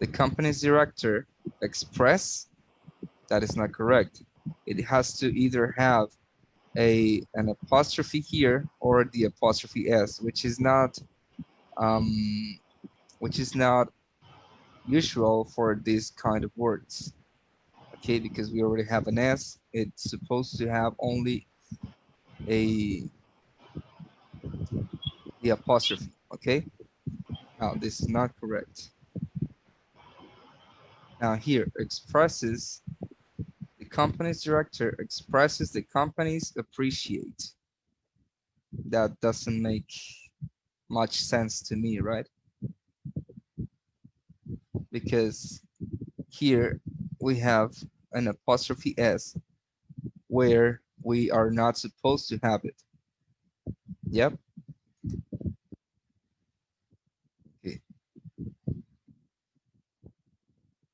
The company's director express, that is not correct. It has to either have an apostrophe here or the apostrophe s, um, which is not usual for this kind of words. Okay, because we already have an s, it's supposed to have only a the apostrophe. Okay, now this is not correct. Now here expresses, the company's director expresses the company's appreciate. That doesn't make much sense to me, right? Because here we have an apostrophe s where we are not supposed to have it. Yep. Okay.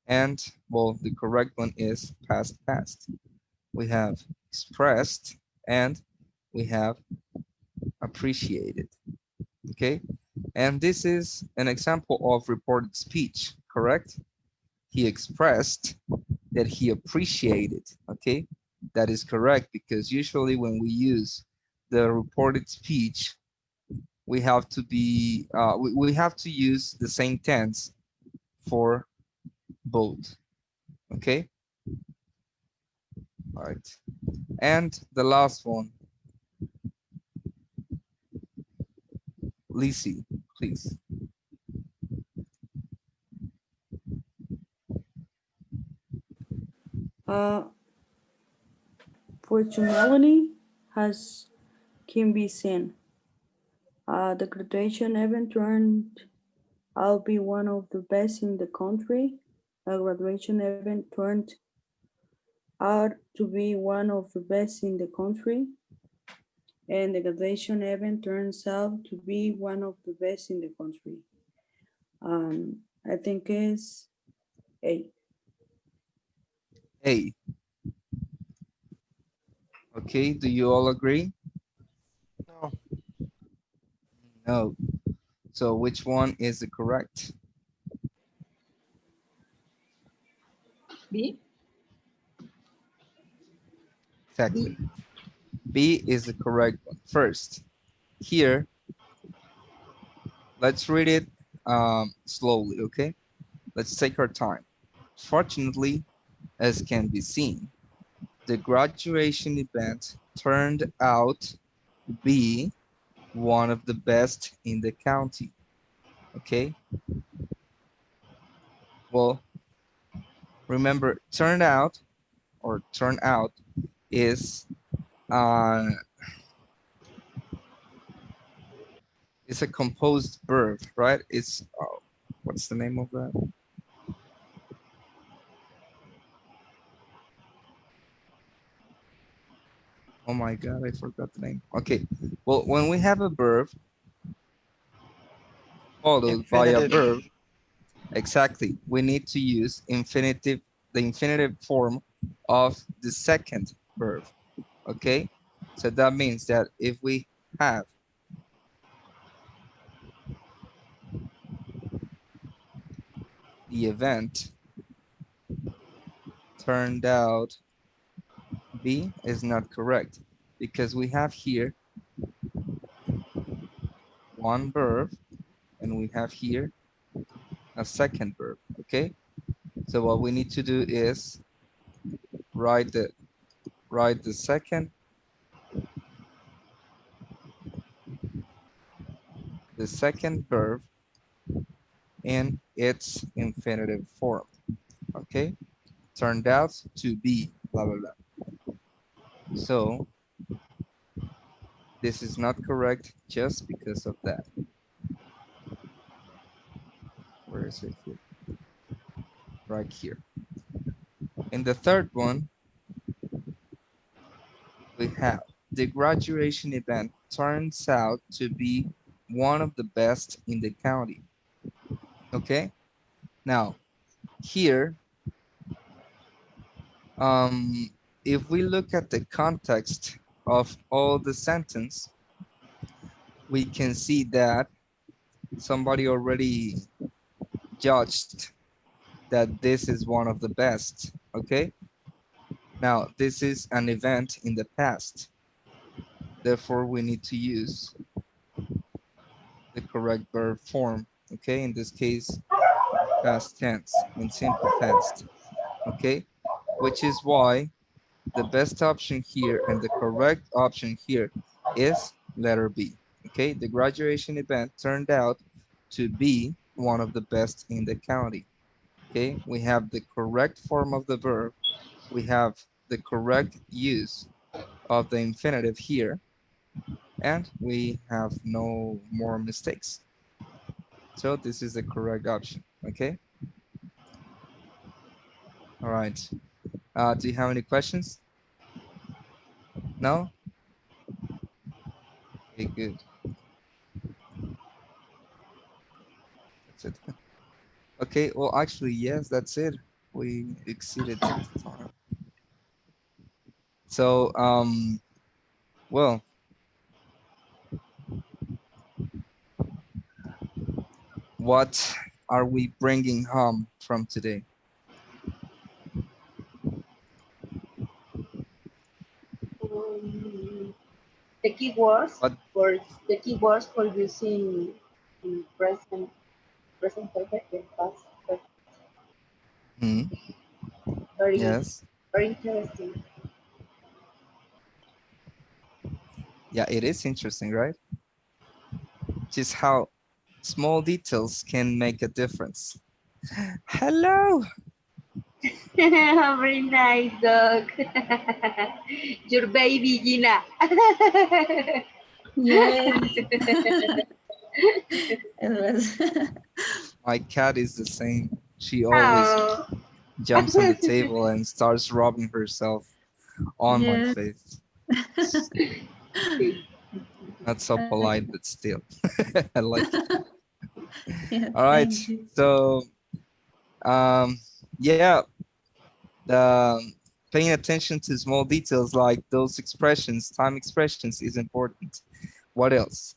And well, the correct one is past past. We have expressed and we have appreciated. Okay. And this is an example of reported speech, correct? He expressed that he appreciated. Okay. That is correct, because usually when we use the reported speech, we have to be we have to use the same tense for both. Okay. All right. And the last one, Lisi, please. Uh, Fortunately, has can be seen. The graduation event turned out be one of the best in the country. The graduation event turned out to be one of the best in the country, and the graduation event turns out to be one of the best in the country. I think is A. A. Okay. Do you all agree? No. No. So which one is the correct? B. Exactly. B is the correct one. First, here, let's read it slowly, okay? Let's take our time. Fortunately, as can be seen, the graduation event turned out to be one of the best in the county, okay? Well, remember, turned out or turn out is uh, it's a composed verb, right? It's what's the name of that? Oh my God, I forgot the name. Okay, well, when we have a verb followed by a Infinitive. verb, exactly, we need to use the infinitive form of the second verb, okay? So that means that if we have the event turned out B is not correct because we have here one verb and we have here a second verb, okay? So what we need to do is write the second, verb in its infinitive form, okay? Turned out to be blah blah blah. So this is not correct just because of that. Where is it here? Right here. In the third one, we have the graduation event turns out to be one of the best in the county. Okay, now here, if we look at the context of all the sentence, we can see that somebody already judged that this is one of the best. Okay, now this is an event in the past, therefore we need to use the correct verb form. Okay, in this case past tense, in simple past, okay? Which is why the best option here and the correct option here is letter B, okay? The graduation event turned out to be one of the best in the county, okay? We have the correct form of the verb, we have the correct use of the infinitive here, and we have no more mistakes. So this is the correct option, okay? All right. Do you have any questions? No? Okay, good. That's it. Okay, well, actually, yes, that's it. We exceeded the time. So, well, what are we bringing home from today? Um, the keywords What? for using present perfect and past perfect. Hmm, Very yes. very interesting. Yeah, it is interesting, right? Just how small details can make a difference. Hello. Very nice dog. Your baby Gina. Yes. It was. My cat is the same. She always Oh. jumps on the table and starts rubbing herself on my Yeah. face. Not so polite, but still, I like it. Yeah, All right, thank you. so um, yeah, paying attention to small details like those expressions, time expressions, is important. What else?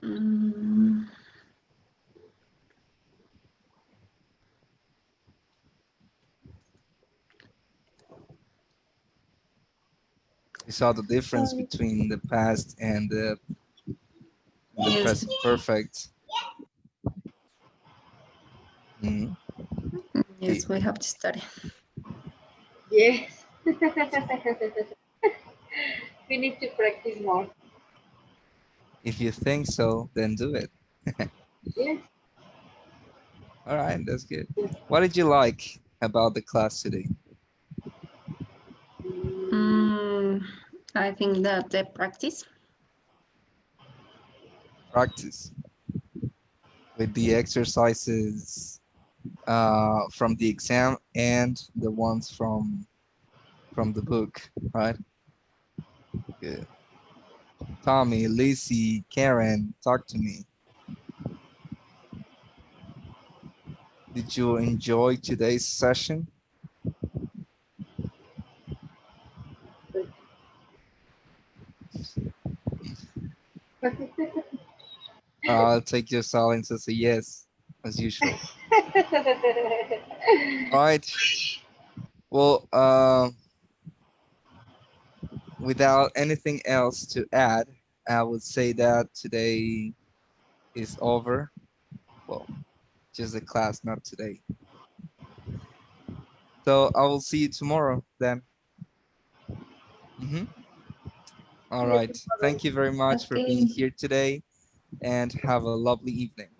Mm, We saw the difference Uh, between the past and the yes, present perfect. Mhm. Okay, yes, we have to study. Yes. We need to practice more. if you think so, then do it. Yes. All right, that's good. What did you like about the class today? Mm, Mm, I think that the practice. Practice with the exercises from the exam and the ones from the book, right? Good. Tommy, Lacey, Karen, talk to me. Did you enjoy today's session? I'll take your silence as a yes, as usual. All right. Well, without anything else to add, I would say that today is over. Well, just the class, not today. So I will see you tomorrow then. All See you right. tomorrow. Thank you very much for being Okay. here today and have a lovely evening.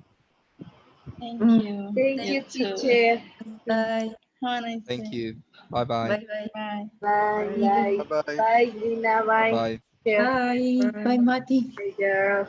Thank you. Thank You you, too. teacher. Bye. Have a nice Thank day. you. Bye bye. Bye bye. Bye. Bye, Bye. bye. Bye bye. Bye, Lina. Bye Bye, bye. teacher. Bye. Bye. Bye, Mati. Bye, girls.